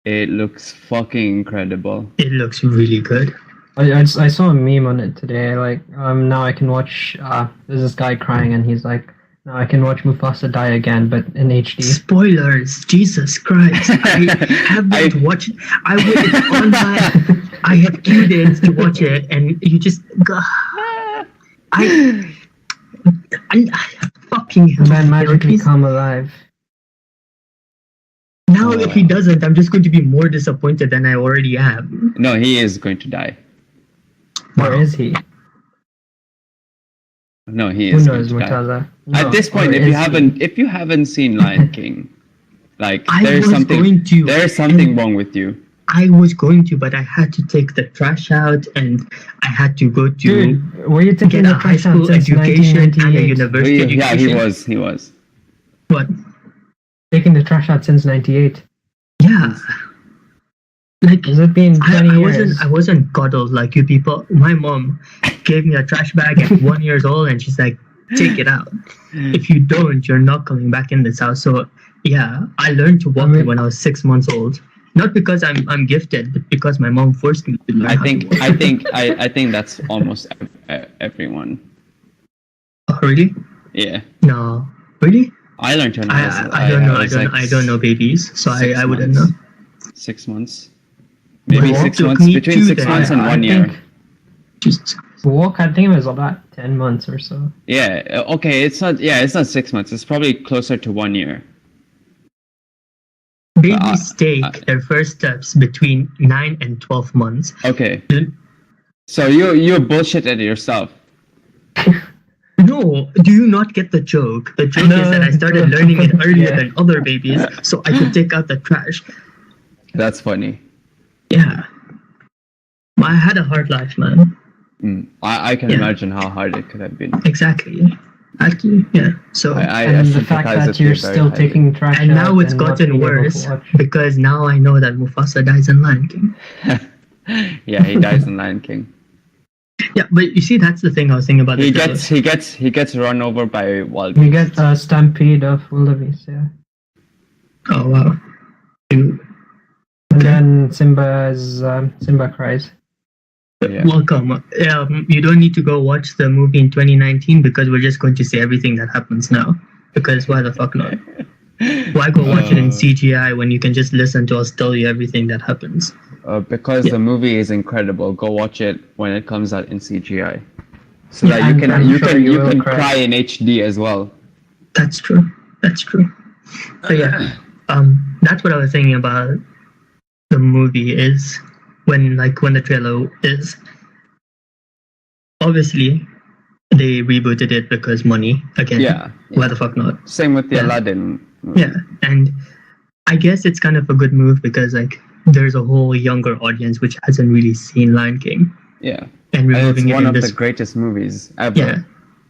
It looks fucking incredible. It looks really good. I saw a meme on it today. Like, now I can watch. There's this guy crying, and he's like, "Now I can watch Mufasa die again, but in HD." Spoilers! Jesus Christ! I haven't watched. It's on my. I have queued it to watch it, and you just. I fucking. Man magically come alive. Now, if he doesn't, I'm just going to be more disappointed than I already am. No, he is going to die. Or is he? No, he is. Who knows, Murtaza? No, at this point, if you haven't seen Lion King, like there's something wrong with you. I was going to, but I had to take the trash out, and I had to go to. Dude, were you taking get the a high trash out school since education and a 1998? university education? Yeah, he was. What? Taking the trash out since '98. Yeah. Like, has it been 20 years? I wasn't coddled like you people. My mom gave me a trash bag at 1 year old, and she's like, take it out. If you don't, you're not coming back in this house. So yeah, I learned to walk when I was 6 months old. Not because I'm gifted, but because my mom forced me to learn. I think that's almost everyone. Oh, really? Yeah. No, really? I learned when I don't know. I don't know babies, so I wouldn't know. 6 months. Maybe 6 months. Between 6 months and 1 year. Jesus. Walk, I think it was about 10 months or so. Yeah. Okay. It's not 6 months. It's probably closer to 1 year. Babies take their first steps between 9 and 12 months. Okay. So you bullshitted yourself. No, do you not get the joke? The joke is that I started learning it earlier than other babies, so I could take out the trash. That's funny. Yeah. I had a hard life, man. I can imagine how hard it could have been. Exactly. Actually, yeah. So and the fact that you're still taking trash and now it's gotten worse because now I know that Mufasa dies in Lion King. Yeah, he dies in Lion King. Yeah, but you see, that's the thing I was thinking about. He gets run over by wild. He gets a stampede of wildebeest. Yeah. Oh wow. And then Simba cries. Yeah. Welcome. You don't need to go watch the movie in 2019 because we're just going to say everything that happens now. Because why the fuck not? Why go watch it in CGI when you can just listen to us tell you everything that happens? Because the movie is incredible. Go watch it when it comes out in CGI, so that you can cry in HD as well. That's true. That's true. So yeah, that's what I was thinking about the movie is. When the trailer is, obviously they rebooted it because money again. Yeah. Why the fuck not? Same with the Aladdin movie. Yeah, and I guess it's kind of a good move because there's a whole younger audience which hasn't really seen Lion King. Yeah, and removing it's one of the greatest movies ever. Yeah,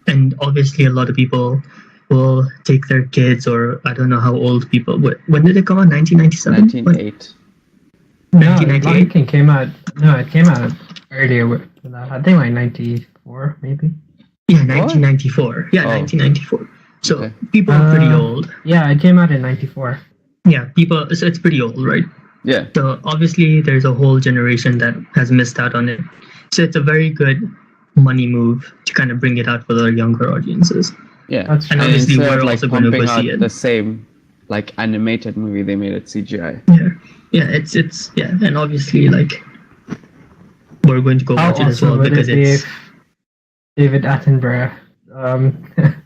and obviously a lot of people will take their kids or I don't know how old people. When did it come out? 1997. 1998. No, Lion King came out. No, it came out earlier. Than that. I think 94, maybe. Yeah, 1994. Yeah, 1994. So people are pretty old. Yeah, it came out in 94. Yeah, so it's pretty old, right? Yeah. So obviously there's a whole generation that has missed out on it. So it's a very good money move to kind of bring it out for the younger audiences. Yeah, and obviously we're also going to go see it. The same animated movie they made at CGI. Yeah, it's and obviously we're going to go watch it as well because it's David Attenborough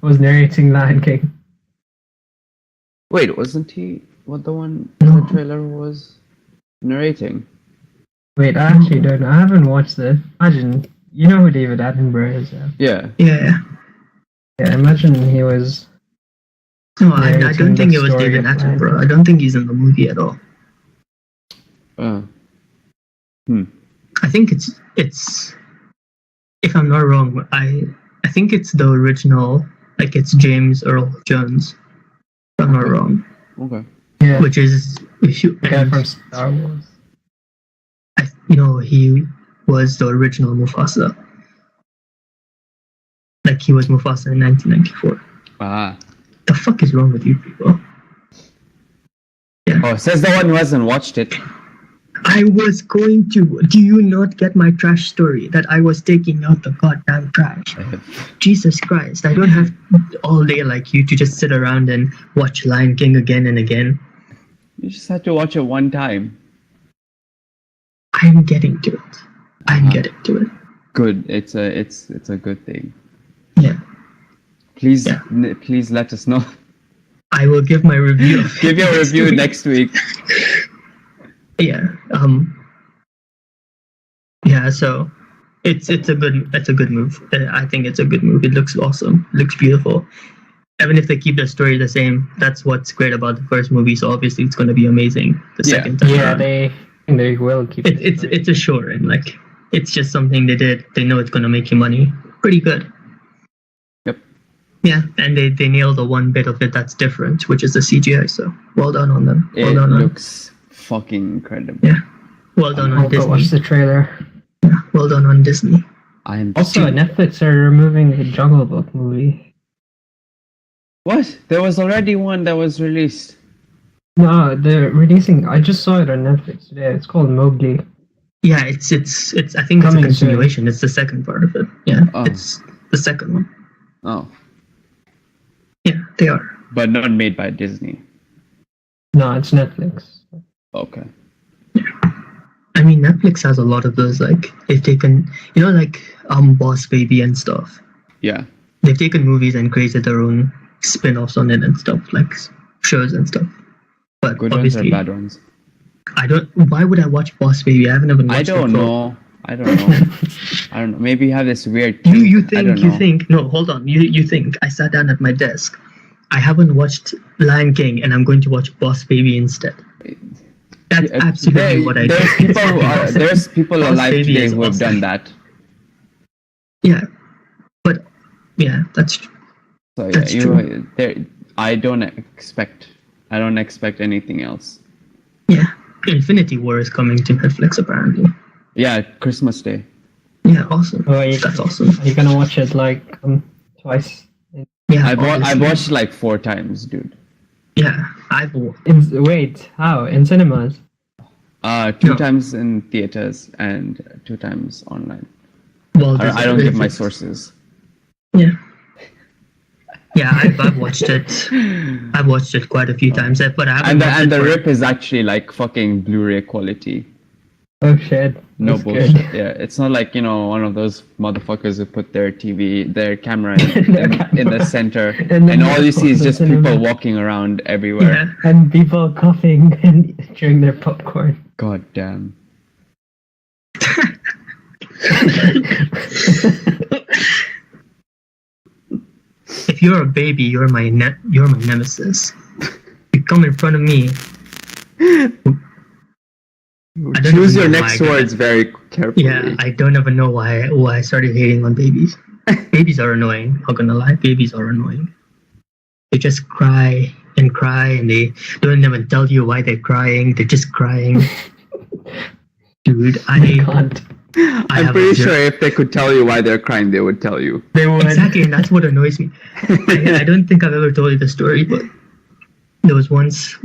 was narrating Lion King. Wait, wasn't he the one the trailer was narrating? Wait, I actually don't know. I haven't watched it. Imagine, you know who David Attenborough is? Yeah. Yeah, imagine he was. No, I don't think it was David Attenborough. I don't think he's in the movie at all. I think it's if I'm not wrong, I think it's the original, it's James Earl Jones. If I'm not wrong. Okay. Yeah. Which is the guy from Star Wars. He was the original Mufasa. He was Mufasa in 1994. The fuck is wrong with you people? Yeah. Oh, says the one who hasn't watched it. I was going to. Do you not get my trash story that I was taking out the goddamn trash? Jesus Christ! I don't have all day like you to just sit around and watch Lion King again and again. You just have to watch it one time. I'm getting to it. I'm getting to it. Good. It's a good thing. Yeah. Please let us know. I will give my review. Give your review next week. Yeah. Yeah. So it's a good move. I think it's a good move. It looks awesome. It looks beautiful. Even if they keep the story the same, that's what's great about the first movie. So obviously it's going to be amazing the second time. Yeah, they will keep it. It's a sure and it's just something they did. They know it's going to make you money. Pretty good. Yep. Yeah, and they nailed the one bit of it that's different, which is the CGI. So well done on them. Well it done looks fucking incredible. Yeah. Well done on Disney. Watch the trailer. Yeah. Well done on Disney. Also, Netflix are removing the Jungle Book movie. What? There was already one that was released. No, they're releasing. I just saw it on Netflix today. It's called Mowgli. Yeah, it's. I think it's Coming a continuation. It's the second part of it. Yeah, Oh. it's the second one. Oh, Yeah, they are. but not made by Disney. No, it's Netflix. Okay. I mean, Netflix has a lot of those. Like, they've taken, like Boss Baby and stuff. Yeah. They've taken movies and created their own spin-offs on it and stuff, like shows and stuff. But Good ones or obviously, bad ones? I don't. Why would I watch Boss Baby? I haven't even watched it. I don't know. I don't know. Maybe you have this weird thing. You I don't know. think? No, hold on. You think I sat down at my desk? I haven't watched Lion King, and I'm going to watch Boss Baby instead. That's absolutely what I do. There's people Boss alive Baby today is who have awesome. done that. Yeah, but yeah, that's So That's true. I don't expect anything else. yeah. Infinity War is coming to Netflix apparently. Yeah, Christmas Day. Yeah, awesome. Oh, you, That's awesome. Are you gonna watch it like twice? Yeah, I obviously. watched like 4 times, dude. Yeah, Wait, how? In cinemas? 2 No. times in theaters and 2 times online. well. I don't give my sources. Yeah. Yeah, I've watched it. I've watched it quite a few times, but I haven't. And the watched it rip is actually like fucking Blu-ray quality. Oh shit. No That's bullshit. good. Yeah, it's not like one of those motherfuckers who put their camera in the center, In the and all you see is middle of just the people cinema. walking around for. everywhere. Yeah. And people coughing and chewing their popcorn. God damn. If you're a baby, you're my nemesis. You come in front of me. I don't Choose even your know next why I did words very carefully. Yeah, I don't even know why I started hating on babies. Babies are annoying. Not gonna lie, babies are annoying. They just cry, and they don't even tell you why they're crying. They're just crying. Dude, I can't. I'm pretty sure if they could tell you why they're crying, they would tell you. They would. Exactly, and that's what annoys me. I don't think I've ever told you the story, but there was once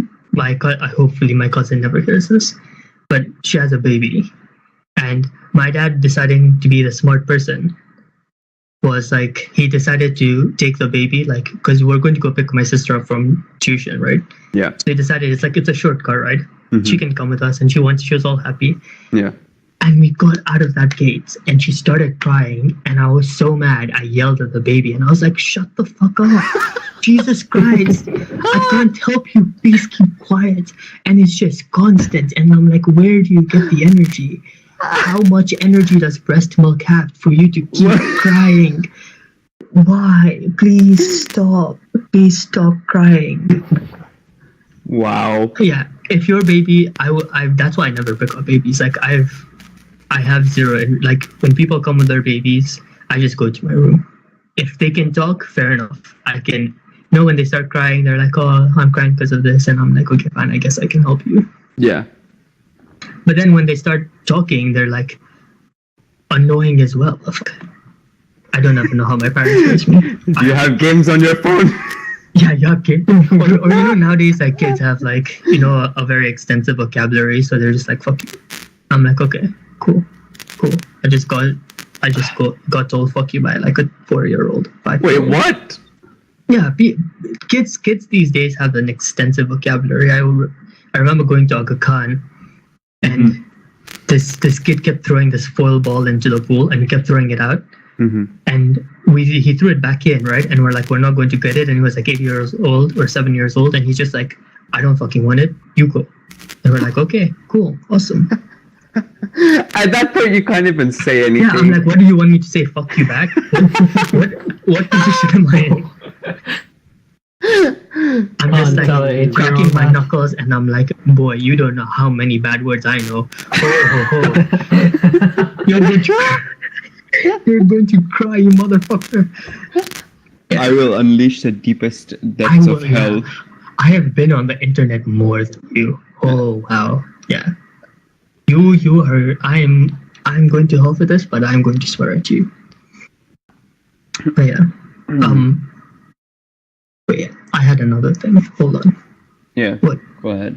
hopefully my cousin never hears this, but she has a baby, and my dad, deciding to be the smart person, was like, he decided to take the baby, like, because we're going to go pick my sister up from tuition, right? Yeah. So he decided it's a shortcut ride. Mhm. She can come with us, and she was all happy. Yeah. And we got out of that gate, and she started crying, and I was so mad. I yelled at the baby, and I was like, "Shut the fuck up! Jesus Christ! I can't help you. Please keep quiet." And it's just constant, and I'm like, "Where do you get the energy? How much energy does breast milk have for you to keep crying? Why? Please stop! Please stop crying." Wow. Yeah, if you're a baby, that's why I never pick up babies. Like, I have zero. Like, when people come with their babies, I just go to my room. If they can talk, fair enough. I can. When they start crying, they're like, "Oh, I'm crying because of this," and I'm like, "Okay, fine. I guess I can help you." Yeah. But then when they start talking, they're like annoying as well. I don't even know how my parents raised me. Do you have games on your phone? Yeah, you have kids. Or nowadays, like, kids have like a very extensive vocabulary, so they're just like, "Fuck you." I'm like, okay, cool. I just got told "fuck you" by like a 4-year-old, 5-year-old. Wait, what? Yeah, kids these days have an extensive vocabulary. I remember going to Aga Khan, and this kid kept throwing this foil ball into the pool, and he kept throwing it out. Mm-hmm. And he threw it back in, right? And we're like, "We're not going to get it." And he was like 8 years old or 7 years old, and he's just like, "I don't fucking want it. You go." And we're like, "Okay, cool, awesome." At that point, you can't even say anything. Yeah, I'm like, "What do you want me to say? Fuck you back?" what position am I in? I'm just like cracking my knuckles, and I'm like, "Boy, you don't know how many bad words I know." Ho. You're going to cry, you motherfucker. I will unleash the deepest depths of hell. Yeah. I have been on the internet more than you. Oh wow, yeah. You are. I'm going to hell for this, but I'm going to swear at you. But yeah. But yeah. had another thing. Hold on. Yeah. What? Go ahead.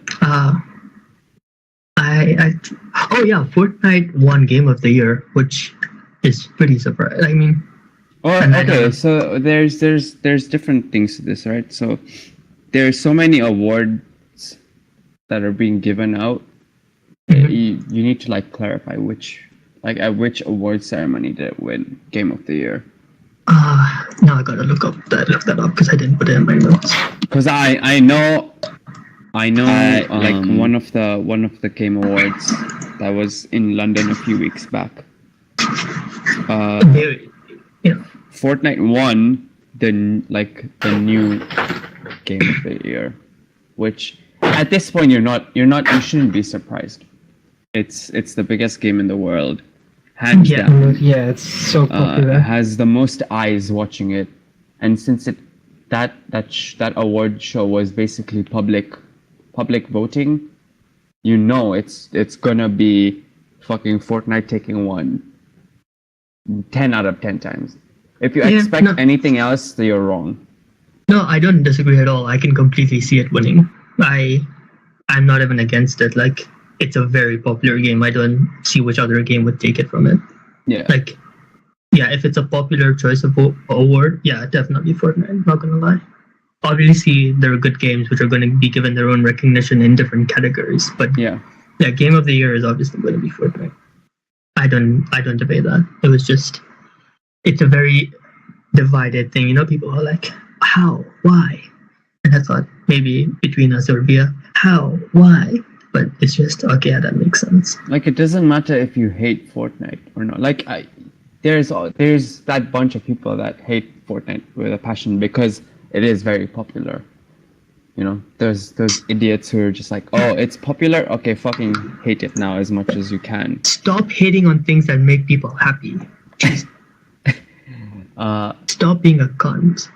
Oh yeah, Fortnite won Game of the Year, which is pretty surprising. I mean, okay. So there's different things to this, right? So there's so many awards that are being given out. You need to like clarify at which award ceremony did it win Game of the Year. Now I gotta look that up because I didn't put it in my notes. Because I know like one of the Game Awards that was in London a few weeks back. Fortnite won the new Game of the Year, which at this point you shouldn't be surprised. It's the biggest game in the world, hands down. Yeah, it's so popular. Has the most eyes watching it, and since that award show was basically public voting, it's gonna be fucking Fortnite taking one 10 out of 10 times. If you expect anything else, then you're wrong. No, I don't disagree at all. I can completely see it winning. I'm not even against it. Like, it's a very popular game. I don't see which other game would take it from it. Yeah. Like, yeah, if it's a popular choice of award, yeah, definitely Fortnite. Not gonna lie. Obviously, there are good games which are going to be given their own recognition in different categories. But yeah, Game of the Year is obviously going to be Fortnite. I don't debate that. It was just, it's a very divided thing. You know, people are like, how, why? And I thought maybe between us it would be a how, why? But it's just, okay, yeah, that makes sense. Like, it doesn't matter if you hate Fortnite or not. Like, there's that bunch of people that hate Fortnite with a passion because it is very popular. You know, there's those idiots who are just like, oh, it's popular? Okay, fucking hate it now as much as you can. Stop hating on things that make people happy. Stop being a cunt.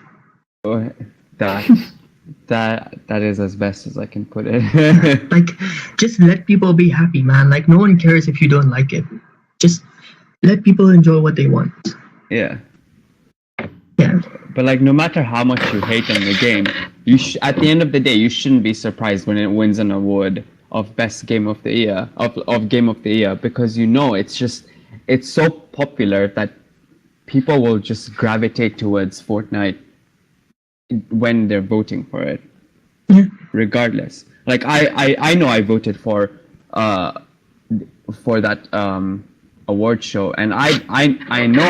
That is as best as I can put it. Like, just let people be happy, man. Like, no one cares if you don't like it. Just let people enjoy what they want. Yeah. Yeah. But like, no matter how much you hate on the game, at the end of the day, you shouldn't be surprised when it wins an award of best game of the year, of game of the year, because it's so popular that people will just gravitate towards Fortnite when they're voting for it, regardless. Like, I know I voted for that award show, and I know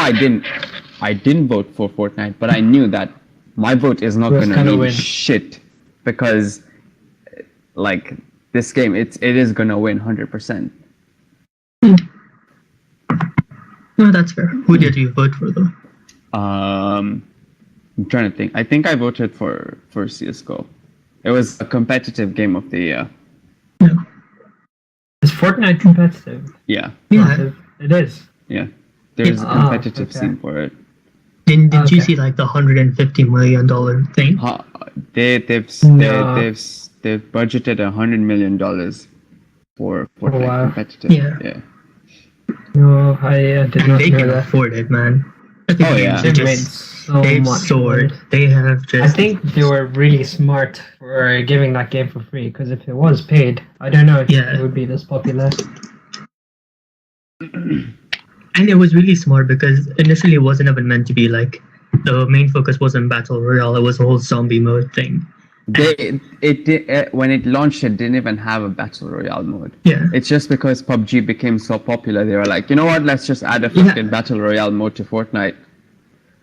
I didn't vote for Fortnite, but I knew that my vote is not gonna mean shit, because like, this game, it is gonna win 100%. No, that's fair. Who did you vote for though? I'm trying to think. I think I voted for CS:GO. It was a competitive game of the year. Yeah. Is Fortnite competitive? Yeah. Yeah. It is. Yeah. There's a competitive scene for it. Didn't you see like the $150 million thing? They've budgeted $100 million for Fortnite competitive. Yeah. No, I did not they hear can that. afford it, man. Oh yeah. They've soared. They have just. I think they were really smart for giving that game for free, because if it was paid, I don't know if it would be this popular. And it was really smart because initially it wasn't even meant to be like, the main focus wasn't Battle Royale, it was a whole zombie mode thing. When it launched, it didn't even have a Battle Royale mode. Yeah. It's just because PUBG became so popular, they were like, you know what, let's just add a fucking Battle Royale mode to Fortnite.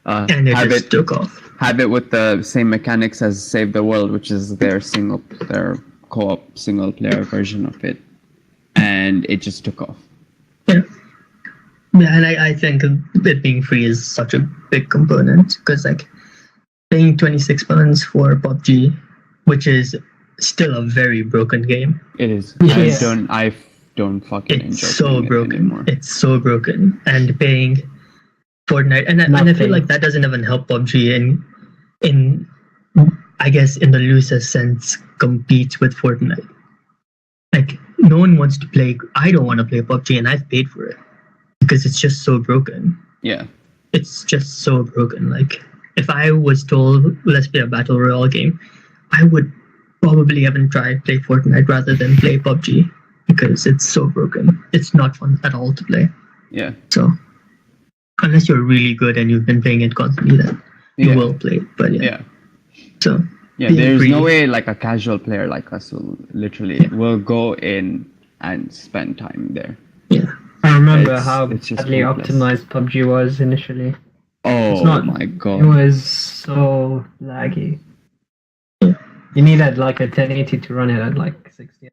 And it took off. Have it with the same mechanics as Save the World, which is their co-op single player version of it. And it just took off. Yeah, and I think it being free is such a big component, because like paying £26 for PUBG, which is still a very broken game. It is. Yeah. I don't fucking enjoy it. It's so broken. Anymore. It's so broken. And paying Fortnite, and I feel like that doesn't even help PUBG in I guess in the loosest sense compete with Fortnite. Like, no one wants to play. I don't want to play PUBG, and I've paid for it because it's just so broken. Yeah, it's just so broken. Like, if I was told, let's play a battle royale game, I would probably even try play Fortnite rather than play PUBG because it's so broken. It's not fun at all to play. Yeah. So unless you're really good and you've been playing it constantly, then you will play it. But yeah. So there's no way like a casual player like us will go in and spend time there. Yeah. I remember how badly optimized PUBG was initially. Oh my god. It was so laggy. You needed like a 1080 to run it at like 60.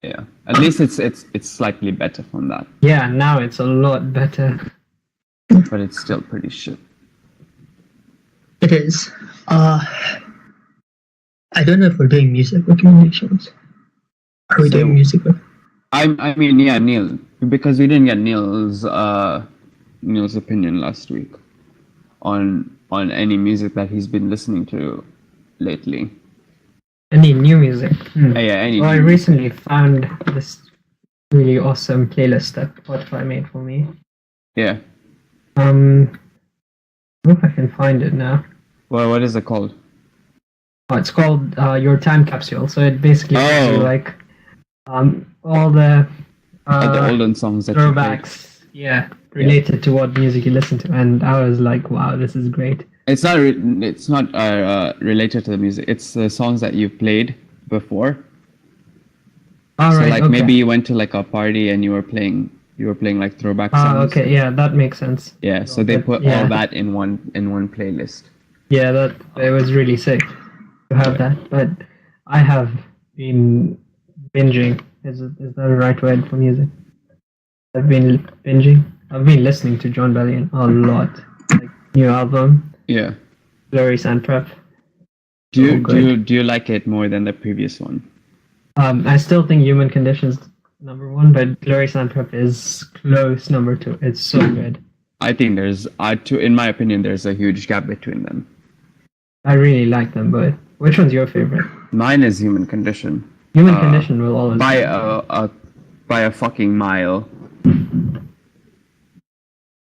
Yeah. At least it's slightly better from that. Yeah, now it's a lot better. But it's still pretty shit. It is. I don't know if we're doing music recommendations. Are we doing music? I mean, yeah, Neal, because we didn't get Neal's opinion last week on any music that he's been listening to lately. Any new music? I recently found this really awesome playlist that Spotify made for me. Yeah. I hope I can find it now. Well, what is it called? Oh, it's called Your Time Capsule. So it basically gives you like all the olden songs that throwbacks, related to what music you listen to, and I was like, wow, this is great. It's not related to the music. It's the songs that you played before. Maybe you went to like a party and you were playing like throwback songs. Oh, okay, yeah, that makes sense. Yeah, so they put all that in one playlist. Yeah, it was really sick to have that. But I have been binging. Is that the right word for music? I've been binging. I've been listening to John Bellion a lot. Like new album. Yeah. Blurry Sand Prep. Do you like it more than the previous one? I still think Human Condition's number one, but Blurry Sand Prep is close number two. It's so good. I think in my opinion, there's a huge gap between them. I really like them, but which one's your favorite? Mine is Human Condition. Human Condition will always by a fucking mile.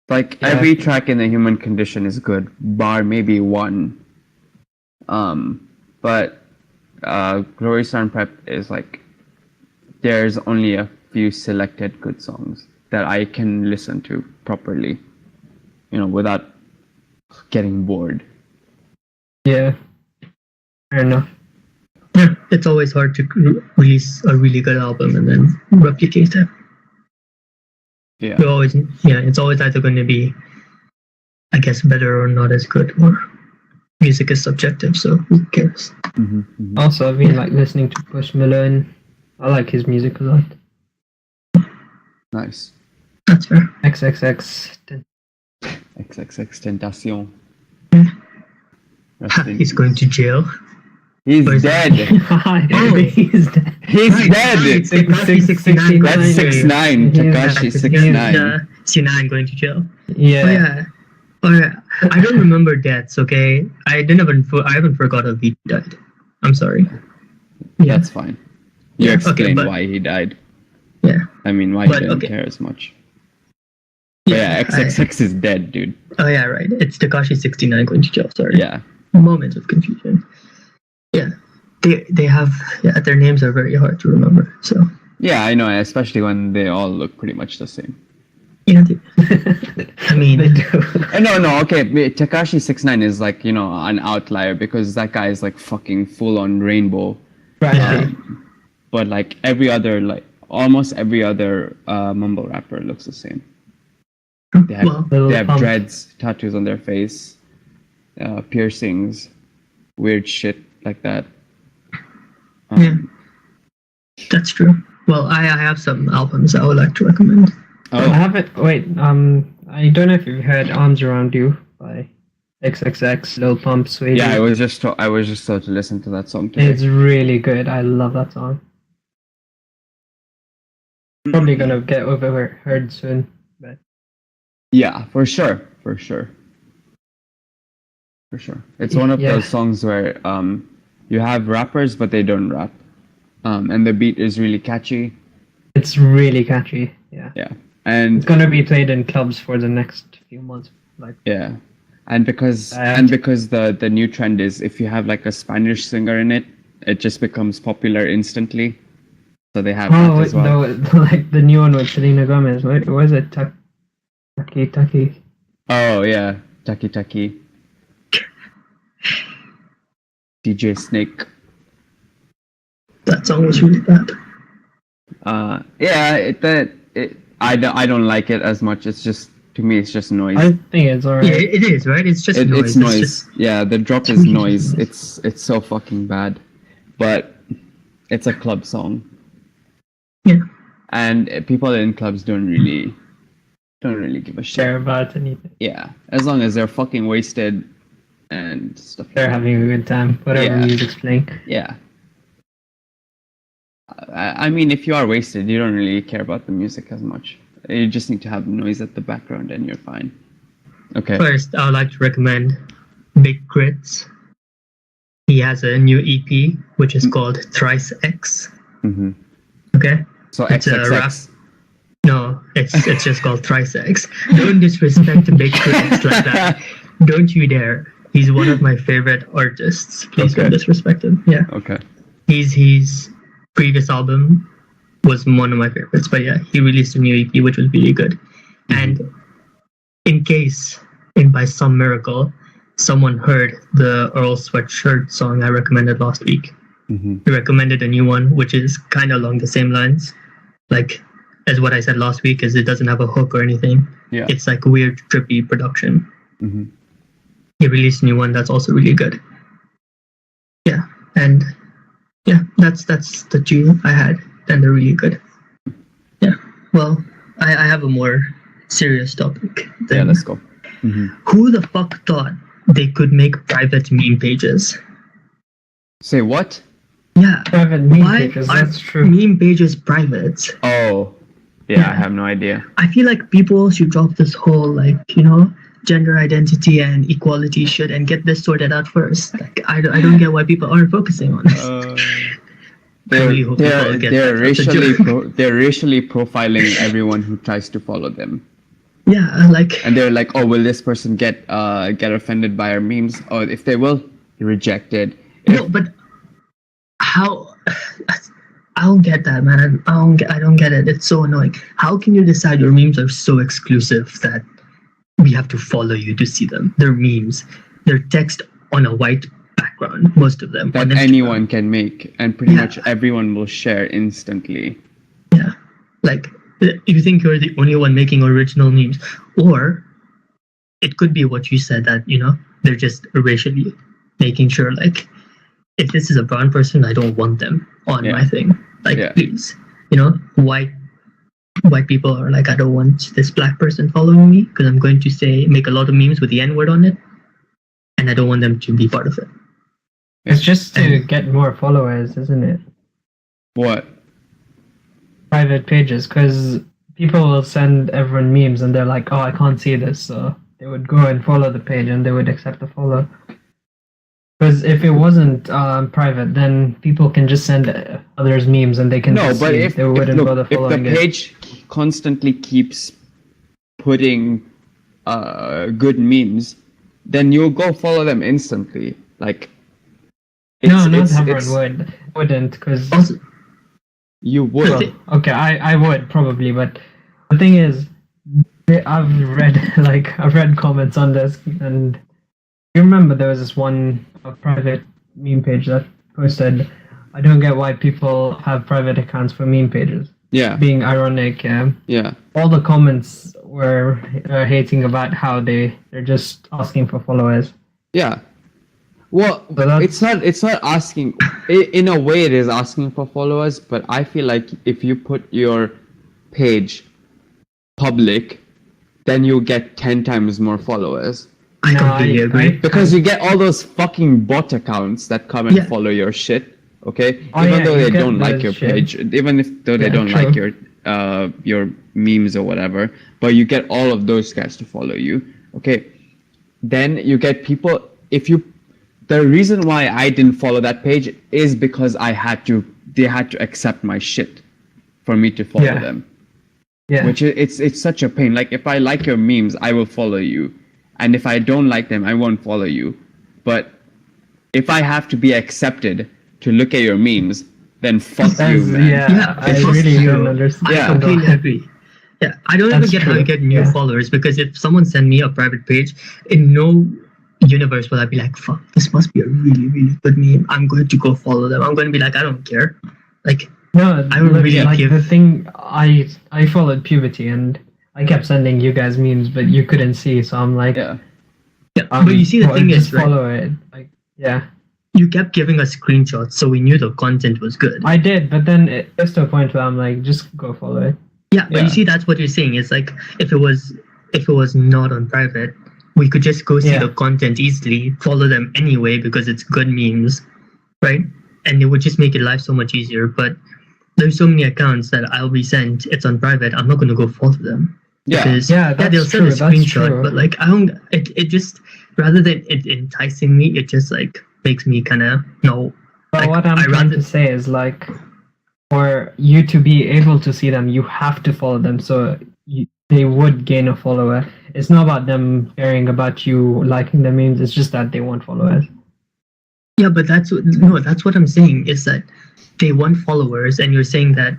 Like every track in the Human Condition is good, bar maybe one. But Glory Sand Prep is like there's only a few selected good songs that I can listen to properly, without getting bored. Yeah, fair enough. Yeah, it's always hard to release a really good album and then replicate it. Yeah. It's always either going to be, I guess, better or not as good, or music is subjective, so who cares? Mm-hmm, mm-hmm. Also, I've been listening to Post Malone. I like his music a lot. Nice. That's fair. XXX Tentacion. He's going to jail. He's dead. He's dead. He's dead. That's 6ix9ine. Tekashi 6ix9ine. 69 going to jail. Yeah. Oh yeah. I don't remember deaths. Okay, I haven't forgotten he died. I'm sorry. Yeah. That's fine. You explained why he died. Yeah. I mean, why he didn't care as much. Yeah, XXX is dead, dude. Oh yeah, right. It's Tekashi 69 going to jail. Sorry. Yeah. Moment of confusion. Yeah, they have their names are very hard to remember. So yeah, I know, especially when they all look pretty much the same. Yeah, I mean, they do. No, okay. Tekashi 6ix9ine is like an outlier because that guy is like fucking full on rainbow. Right. But like almost every other mumble rapper looks the same. They have dreads, tattoos on their face, piercings, weird shit like that. Yeah, that's true. Well, I have some albums I would like to recommend. Oh. I haven't. Wait. I don't know if you've heard "Arms Around You" by XXX, Lil Pump, Sway. Yeah, I was just told to listen to that song today. It's really good. I love that song. Probably gonna get overheard soon, but yeah, for sure. It's one of those songs where you have rappers but they don't rap, and the beat is really catchy. It's really catchy. Yeah. Yeah, and it's gonna be played in clubs for the next few months. Yeah, And because the new trend is if you have like a Spanish singer in it, it just becomes popular instantly. So they have that as well. Like the new one with Selena Gomez. What was it? Taki. Oh yeah, Taki. DJ Snake. That song was really bad. Yeah, I don't like it as much. It's just, to me, it's just noise. I think it's alright. Yeah, it is, right? It's just noise. It's noise. Yeah, the drop is noise. It's so fucking bad, but it's a club song. Yeah. And people in clubs don't really give a shit. Care about anything. Yeah, as long as they're fucking wasted and stuff. They're having a good time. Whatever music's playing. Yeah. I mean, if you are wasted, you don't really care about the music as much. You just need to have noise at the background and you're fine. Okay. First, I would like to recommend Big Crits. He has a new EP, which is called Thrice X. Mm-hmm. Okay? So It's a XXX. No, it's just called Thrice X. Don't disrespect Big Crits like that. Don't you dare. He's one of my favorite artists. Please don't disrespect him. Yeah. Okay. His previous album was one of my favorites, but yeah, he released a new EP which was really good. And in case, by some miracle, someone heard the Earl Sweatshirt song I recommended last week, he recommended a new one which is kind of along the same lines, like as what I said last week, is it doesn't have a hook or anything. Yeah. It's like weird, trippy production. Mm-hmm. He released a new one that's also really good. Yeah, and yeah, that's the two I had, and they're really good. Yeah, well, I have a more serious topic. Yeah, let's go. Mm-hmm. Who the fuck thought they could make private meme pages? Say what? Yeah, Private meme why pages, are that's true. meme pages private? Oh, yeah, I have no idea. I feel like people should drop this whole, like, gender identity and equality shit and get this sorted out first. Like, I don't get why people aren't focusing on this. They're racially profiling everyone who tries to follow them. Yeah, like, And they're like, oh, will this person get offended by our memes? Oh, if they will, you're rejected. no, but how? I don't get that, man. I don't get it. It's so annoying. How can you decide your memes are so exclusive that we have to follow you to see them? They're memes. They're text on a white background, most of them. That anyone can make, and pretty much everyone will share instantly. Yeah, like, you think you're the only one making original memes, or it could be what you said, that they're just racially making sure, like, if this is a brown person, I don't want them on my thing. Like, please, white people are like, I don't want this black person following me because I'm going to make a lot of memes with the N-word on it, and I don't want them to be part of it. It's just to get more followers, isn't it? What? Private pages, because people will send everyone memes and they're like, oh, I can't see this, so they would go and follow the page and they would accept the follow. Because if it wasn't private, then people can just send others memes and they can No, but if they wouldn't bother the following page constantly keeps putting good memes, then you'll go follow them instantly. Like, not everyone wouldn't, because you would. Well, okay, I would probably, but the thing is, I've read comments on this, and you remember there was this one private meme page that posted, I don't get why people have private accounts for meme pages. Yeah. Being ironic. Yeah. All the comments were hating about how they're just asking for followers. Yeah. Well, So it's not asking. In a way, it is asking for followers, but I feel like if you put your page public, then you get 10 times more followers. I completely agree. Because you get all those fucking bot accounts that come and follow your shit. Okay, even though they don't like your page, even if they don't like your memes or whatever, but you get all of those guys to follow you. Okay, then you get people. The reason why I didn't follow that page is because they had to accept my shit for me to follow them. Yeah. Which it's such a pain. Like, if I like your memes, I will follow you. and if I don't like them, I won't follow you. But if I have to be accepted to look at your memes, then fuck you, man. Yeah, I fuck really you. don't understand. I completely agree. Yeah, I don't even That's get how true. you get new Yeah. followers, because if someone sent me a private page, in no universe will I be like, fuck, this must be a really, really good meme. I'm going to go follow them. I'm going to be like, I don't care. Like, No, I don't look, really like give- the thing. I followed puberty, and I kept sending you guys memes, but you couldn't see. So I'm like, Yeah. yeah. But you see, the thing just is, right, follow it. Like, yeah, you kept giving us screenshots, so we knew the content was good. I did, but then it gets to a point where I'm like, just go follow it. Yeah, but Yeah. you see, that's what you're saying. It's like if it was not on private, we could just go see Yeah. the content easily, follow them anyway because it's good memes, right? And it would just make your life so much easier. But there's so many accounts that I'll be sent. It's on private. I'm not going to go follow them. Yeah. Because, Yeah, that's they'll send a true, that's screenshot, true. but like I don't. It just, rather than it enticing me, it just like makes me kind of no. But Like, what I'm I trying rather- to say is like, for you to be able to see them, you have to follow them. So they would gain a follower. It's not about them caring about you liking the memes. It's just that they want followers. Yeah, but that's what I'm saying is that they want followers, and you're saying that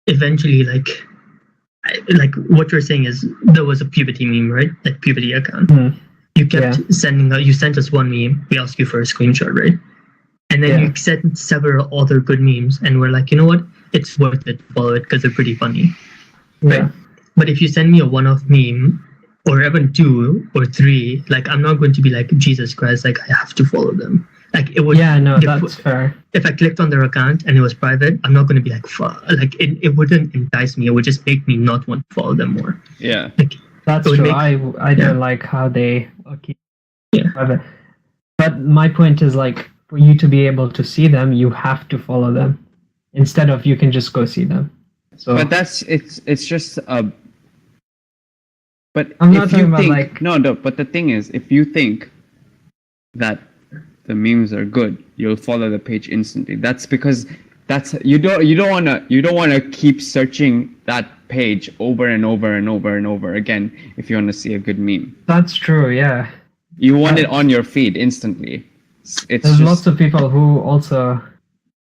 eventually, like what you're saying is there was a puberty meme, right? Like puberty account. Mhm. You kept you sent us one meme. We asked you for a screenshot, right? And then Yeah. you sent several other good memes, and we're like, you know what? It's worth it to follow it because they're pretty funny. Yeah. But if you send me a one-off meme, or even 2 or 3, like I'm not going to be like, Jesus Christ, like I have to follow them. Like it would. Yeah, no, if- that's fair. If I clicked on their account and it was private, I'm not going to be like, fuck. Like it wouldn't entice me. It would just make me not want to follow them more. Yeah. Like, That's it would true. make- I don't like how they keep Yeah. private. But my point is like, for you to be able to see them, you have to follow them. Instead of you can just go see them. So But it's just but I'm if not you talking about, think like- no, but the thing is, if you think that the memes are good, you'll follow the page instantly. That's because you don't wanna keep searching that page over and over and over and over again if you want to see a good meme. that's true, yeah. You want it Right. on your feed instantly. It's There's just, lots of people who also,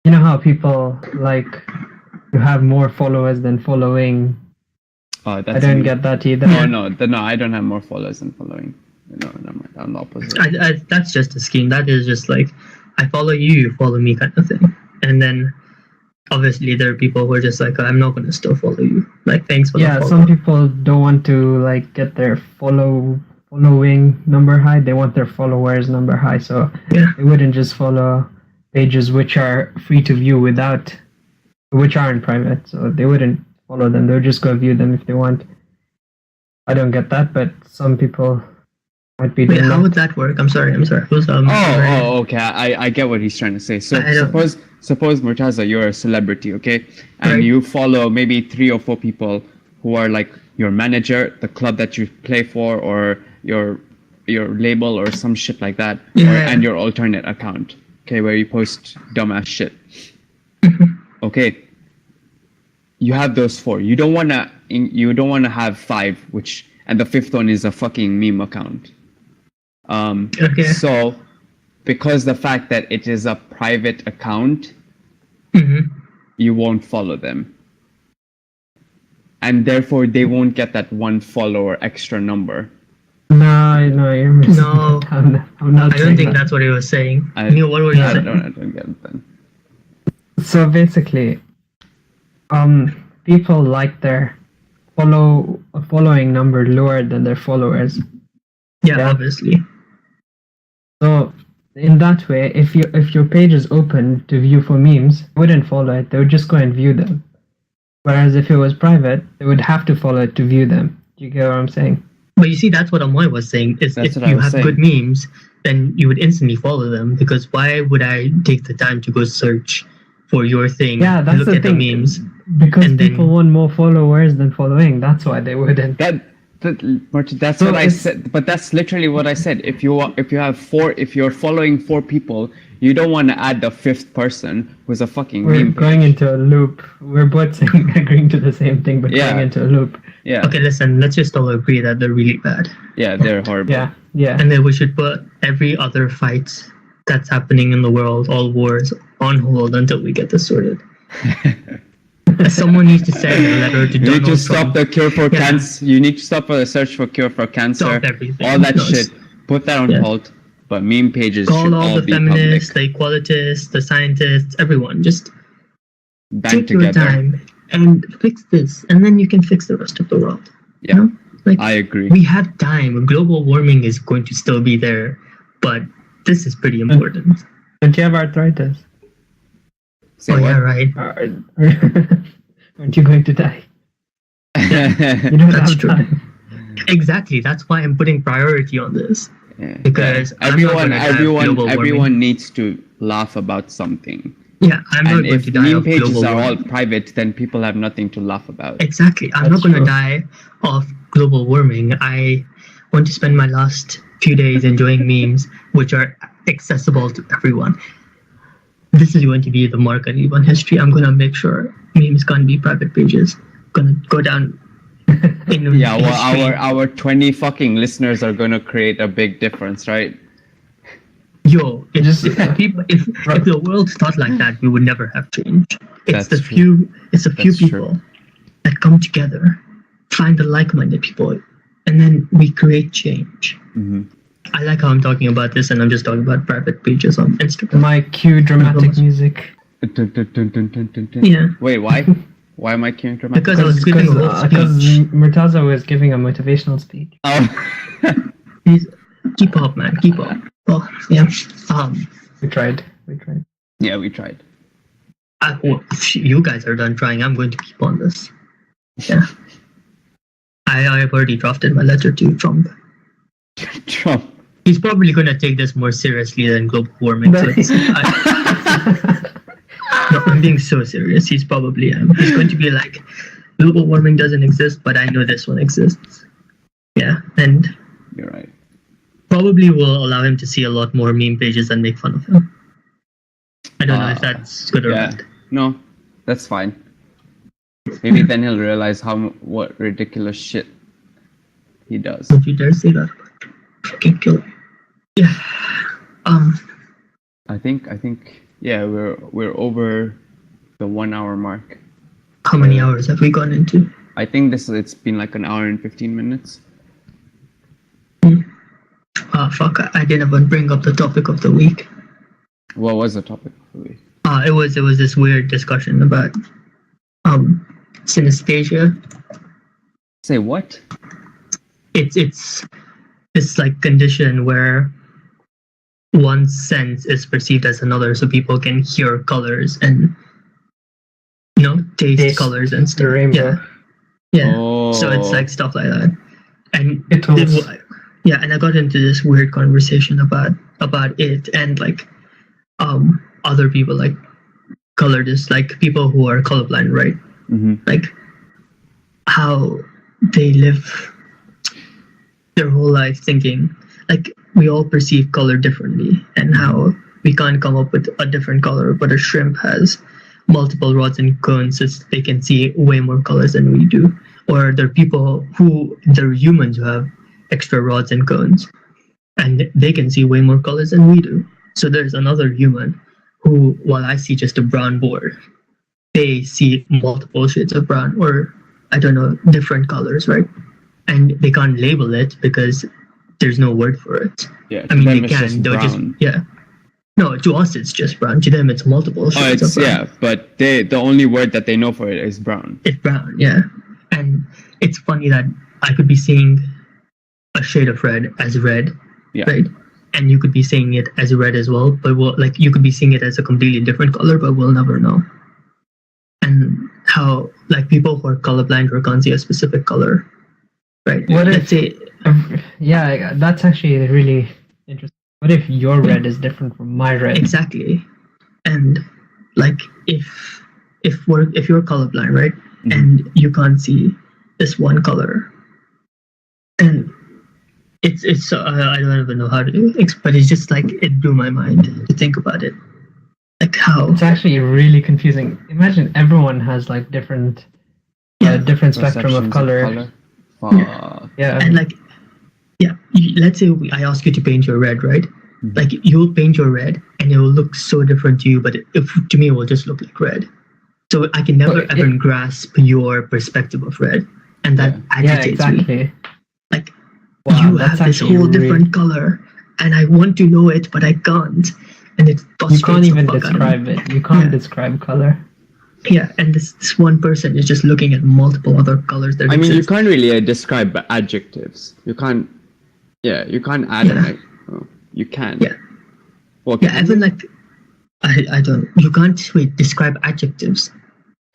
you know how people like to have more followers than following. oh, I that's don't get that either. No, I don't have more followers than following. No, I'm the opposite. that's just a scheme. That is just like, I follow you, you follow me kind of thing. And then obviously there are people who are just like, I'm not going to still follow you. Like, thanks for the Yeah, follow. some people don't want to like get their following number high. They want their followers number high, so Yeah. they wouldn't just follow pages which are free to view which aren't private. So they wouldn't follow them. They would just go view them if they want. I don't get that, but some people might be Wait, doing how that. would that work? I'm sorry. It was, Okay. I get what he's trying to say. So I don't- suppose Murtaza, you're a celebrity, okay, and Right. you follow maybe 3 or 4 people who are like your manager, the club that you play for, or your label or some shit like that, Yeah. and your alternate account, okay, where you post dumbass shit. Okay. You have those 4. You don't wanna have 5, and the 5th one is a fucking meme account. Okay. So, because the fact that it is a private account, Mhm. you won't follow them. And therefore, they won't get that 1 follower extra number. No, you're missing. No. I'm not I don't saying think that. that's what he was saying. I- Neal, what were you Yeah, I saying? don't get it then. So basically, people like their following number lower than their followers. Yeah, Yeah. obviously. So in that way, if your page is open to view for memes, they wouldn't follow it. They would just go and view them. Whereas if it was private, they would have to follow it to view them. Do you get what I'm saying? But you see, that's what Amoy was saying. Is That's if what I you was have saying. good memes, then you would instantly follow them. Because why would I take the time to go search for your thing? Yeah, that's look the at thing. the memes. Because And then- people want more followers than following. That's why they wouldn't. That's So what I it's- said. But that's literally what I said. If you're following 4 people, you don't want to add the 5th person who's a fucking We're meme going page. into a loop. We're both saying, agreeing to the same thing, but Yeah. going into a loop. Yeah, Okay, listen, let's just all agree that they're really bad. yeah, they're horrible. Yeah. And then we should put every other fight that's happening in the world, all wars, on hold until we get this sorted. Someone needs to send a letter to You Donald need to stop Trump. the cure for Yeah. cancer. You need to stop the search for cure for cancer. Stop everything. All that No, shit. Put that on yeah. hold. But meme pages Call should all all the be feminists, public. the equalitists, the scientists, everyone. Just Band take your together. time and fix this, and then you can fix the rest of the world. Yeah, You know? Like, I agree. we have time. Global warming is going to still be there, but this is pretty important. Don't you have arthritis? Say Oh, yeah, what? right. Aren't you going to die? You don't That's have true. time. Exactly. That's why I'm putting priority on this. Yeah. Because I'm not gonna die of global everyone warming. needs to laugh about something. Yeah, I'm not And going if to die meme of pages global are all warming. private, then people have nothing to laugh about. Exactly. I'm That's not going to true. die of global warming. I want to spend my last few days enjoying memes, which are accessible to everyone. This is going to be the mark I leave on history. I'm going to make sure memes can't be private pages. Going to go down in Yeah, well, history. our 20 fucking listeners are gonna create a big difference, right? Yo, if, Just- if the world thought like that, we would never have change. It's That's the true. It's a few That's true. people that come together, find the like-minded people, and then we create change. Mhm. I like how I'm talking about this, and I'm just talking about private pages on Instagram. My cue dramatic music. Dun, dun, dun, dun, dun, dun, dun. Yeah, Wait, why? Why am I queuing dramatic? because I was giving a whole Because speech. Murtaza was giving a motivational speech. Oh. Keep up, man. Keep up. Oh, yeah. We tried. Yeah, we tried. If you guys are done trying, I'm going to keep on this. Yeah. I have already drafted my letter to Trump. Trump. He's probably going to take this more seriously than global warming. So no, I'm being so serious. He's probably he's going to be like, global warming doesn't exist, but I know this one exists. Yeah, and You're right. probably will allow him to see a lot more meme pages and make fun of him. I don't know if that's good or Yeah. bad. No, that's fine. Maybe then he'll realize what ridiculous shit he does. Don't you dare say that. Fucking kill me. Yeah. I think yeah, we're over the 1 hour mark. How many hours have we gone into? I think it's been like an hour and 15 minutes. Fuck, I didn't even bring up the topic of the week. What was the topic of the week? It was this weird discussion about synesthesia. Say what? It's this like condition where one sense is perceived as another, so people can hear colors and taste colors and The stuff. rainbow. Yeah. Oh. So it's like stuff like that. And It was- yeah, and I got into this weird conversation about it and like other people like colorists, like people who are colorblind, right? Mhm. Like how they live their whole life thinking like we all perceive color differently, and how we can't come up with a different color, but a shrimp has multiple rods and cones so they can see way more colors than we do. Or there are they're humans who have extra rods and cones and they can see way more colors than we do. So there's another human who, while I see just a brown board, they see multiple shades of brown, or I don't know, different colors, right? And they can't label it because there's no word for it. Yeah. I mean, them they it's can. just They'll just brown. No, to us it's just brown. To them it's multiple Oh, shades it's of brown. yeah, but the only word that they know for it is brown. It's brown, yeah. And it's funny that I could be seeing a shade of red as red, Yeah. right? And you could be seeing it as red as well, but you could be seeing it as a completely different color, but we'll never know. And how like people who are colorblind or can't see a specific color, right? What Let's say Yeah, that's actually really interesting. What if your red is different from my red? exactly, and like if you're colorblind, right, Mhm. and you can't see this one color, it's I don't even know how to but it's just like it blew my mind to think about it, like how It's actually really confusing. Imagine everyone has like different different spectrum of color. Yeah. And like let's say I ask you to paint your red, right? Like you'll paint your red and it will look so different to you, but to me it will just look like red. So I can never ever grasp your perspective of red, and that agitates me. Like you have this whole different color, and I want to know it, but I can't. And it frustrates you can't even the fuck describe it. You can't describe color. Yeah, and this one person is just looking at multiple other colors that I mean, exist. you can't really describe adjectives. You can't. Yeah, you can't add an. You can. Yeah. Well, even like I don't. You can't describe adjectives.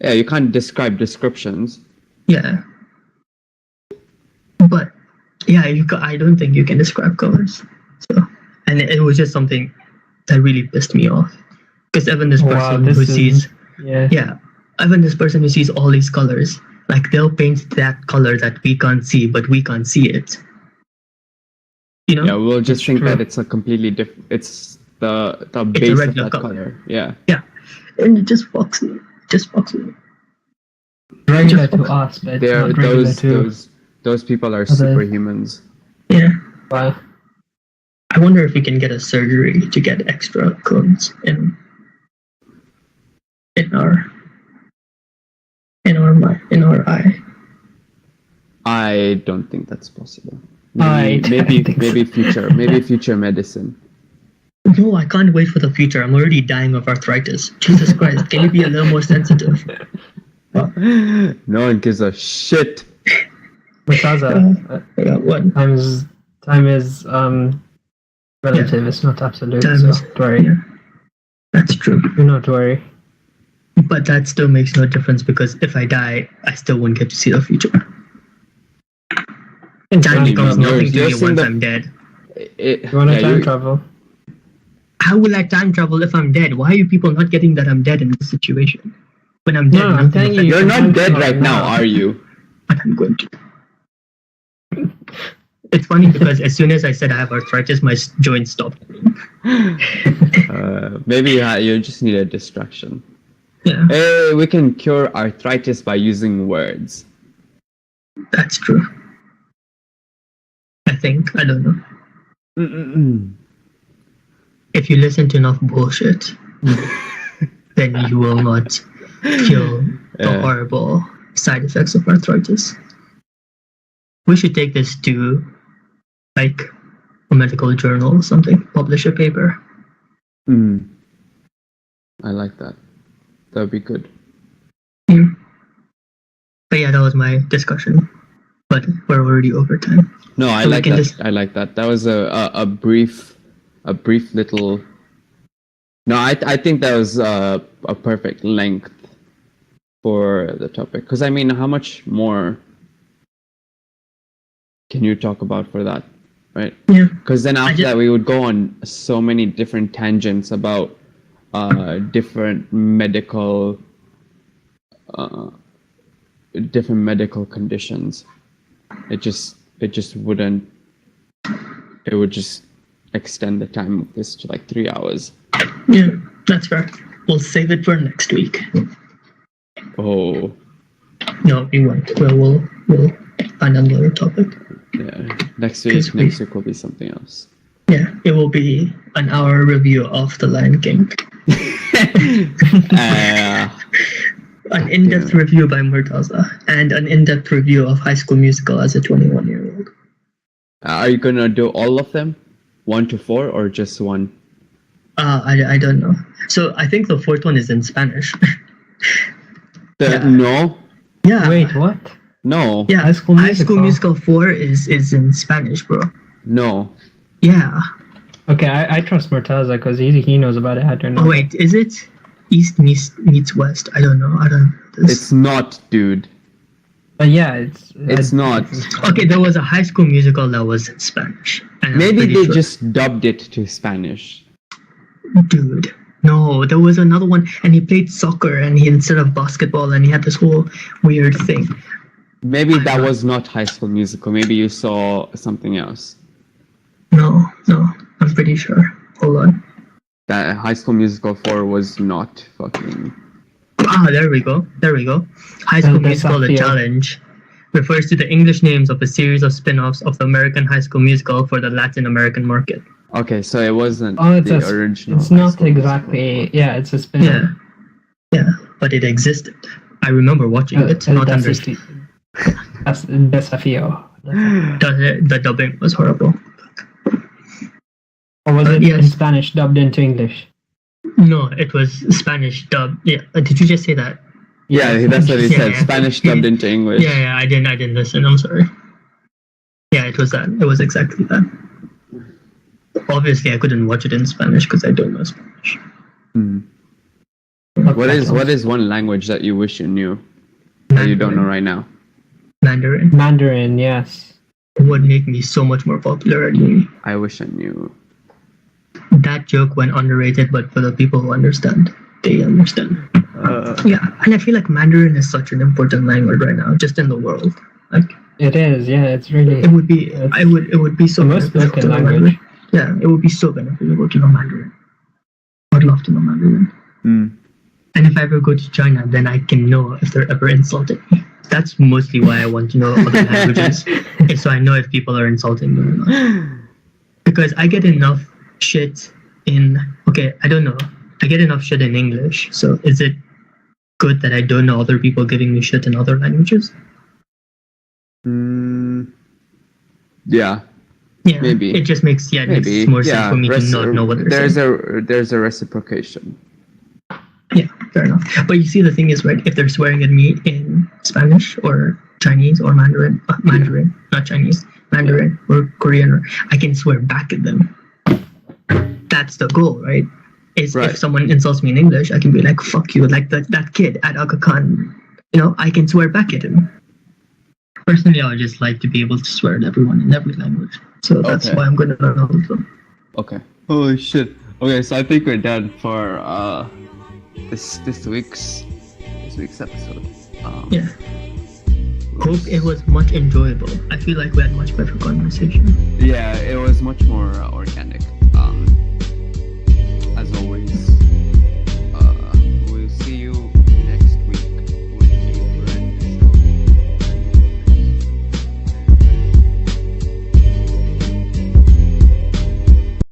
Yeah, you can't describe descriptions. Yeah. But I don't think you can describe colors. So, and it was just something that really pissed me off, because even this person who sees even this person who sees all these colors, like they'll paint that color that we can't see, but we can't see it. You know? Yeah, we'll just think that it's a completely different. It's the base of that color. Yeah. Yeah, and it just fucks me. Regular to us, but it's not regular to those people are superhumans. Yeah. Wow. I wonder if we can get a surgery to get extra cones in our eye. I don't think that's possible. Maybe future medicine. No, I can't wait for the future. I'm already dying of arthritis. Jesus Christ, can you be a little more sensitive? No one gives a shit. Murtaza, what? Time is relative. It's not absolute. So don't worry. Yeah, that's true. Do not worry. But that still makes no difference, because if I die, I still won't get to see the future. And time becomes nothing to me once I'm dead. You want to time travel? How will I time travel if I'm dead? Why are you people not getting that I'm dead in this situation? When I'm dead, I'm telling you, you're not dead right now, are you? But I'm going to. It's funny because as soon as I said I have arthritis, my joints stopped. Maybe you just need a distraction. Yeah. Hey, we can cure arthritis by using words. That's true. I think. I don't know. If you listen to enough bullshit, then you will not feel the horrible side effects of arthritis. We should take this to like a medical journal or something, publish a paper. I like that. That would be good. Yeah. But yeah, that was my discussion. But we're already over time. No, I like that. I like that. That was a brief little. No, I think that was a perfect length for the topic. Because I mean, how much more can you talk about for that, right? Yeah. Because then after that, we would go on so many different tangents about different medical conditions. It just wouldn't. It would just extend the time of this to like 3 hours. Yeah, that's fair. We'll save it for next week. Oh. No, we won't. We'll find another topic. Yeah, next week will be something else. Yeah, it will be an hour review of The Lion King. An in-depth review by Murtaza, and an in-depth review of High School Musical as a 21-year-old. Are you gonna do all of them? 1 to 4 or just one? I don't know. So I think the fourth one is in Spanish. No. Yeah. Wait, what? No. Yeah. High School Musical 4 is in Spanish, bro. No. Yeah. Okay, I trust Murtaza because he knows about it. I don't know. Oh wait, is it East meets West? I don't know. It's not, dude. But yeah, it's not. Okay, there was a High School Musical that was in Spanish. Maybe they just dubbed it to Spanish. Dude, no, there was another one, and he played soccer, and he instead of basketball, and he had this whole weird thing. Maybe that was not High School Musical. Maybe you saw something else. No, I'm pretty sure. Hold on. That High School Musical 4 was not fucking. There we go. High School Musical: The Challenge refers to the English names of a series of spin-offs of the American High School Musical for the Latin American market. Okay, so it wasn't the original. It's not exactly. Yeah, it's a spin-off. Yeah, but it existed. I remember watching it. Not understood. That's desafío. The dubbing was horrible. Or was it in Spanish dubbed into English? No, it was Spanish dubbed. Yeah, did you just say that? Yeah, that's what he said. Spanish dubbed into English. Yeah, I didn't listen. I'm sorry. Yeah, it was that. It was exactly that. Obviously, I couldn't watch it in Spanish because I don't know Spanish. What is one language that you wish you knew that you don't know right now? Mandarin. Mandarin, yes. It would make me so much more popular at uni. I wish I knew. That joke went underrated, but for the people who understand, they understand. Yeah, and I feel like Mandarin is such an important language right now, just in the world. Like it is, yeah. It's really. It would be. It would be so most beneficial to know language. Mandarin. Yeah, it would be so beneficial to know Mandarin. I'd love to know Mandarin. And if I ever go to China, then I can know if they're ever insulting me. That's mostly why I want to know other languages, is so I know if people are insulting me or not. Because I get enough shit in. Okay, I don't know. I get enough shit in English. So is it good that I don't know other people giving me shit in other languages? Yeah. Yeah, maybe. It just makes makes more sense for me to not know what they're saying. There's a reciprocation. Yeah, fair enough. But you see, the thing is, right, if they're swearing at me in Spanish or Chinese or Mandarin, not Chinese, Mandarin or Korean, I can swear back at them. That's the goal, right? If someone insults me in English, I can be like, fuck you, like that kid at Aga Khan. I can swear back at him. Personally, I would just like to be able to swear at everyone in every language. So that's why I'm going to learn all of them. Okay. Holy shit. Okay, so I think we're done for this week's episode. Yeah. Hope it was much enjoyable. I feel like we had much better conversation. Yeah, it was much more organic.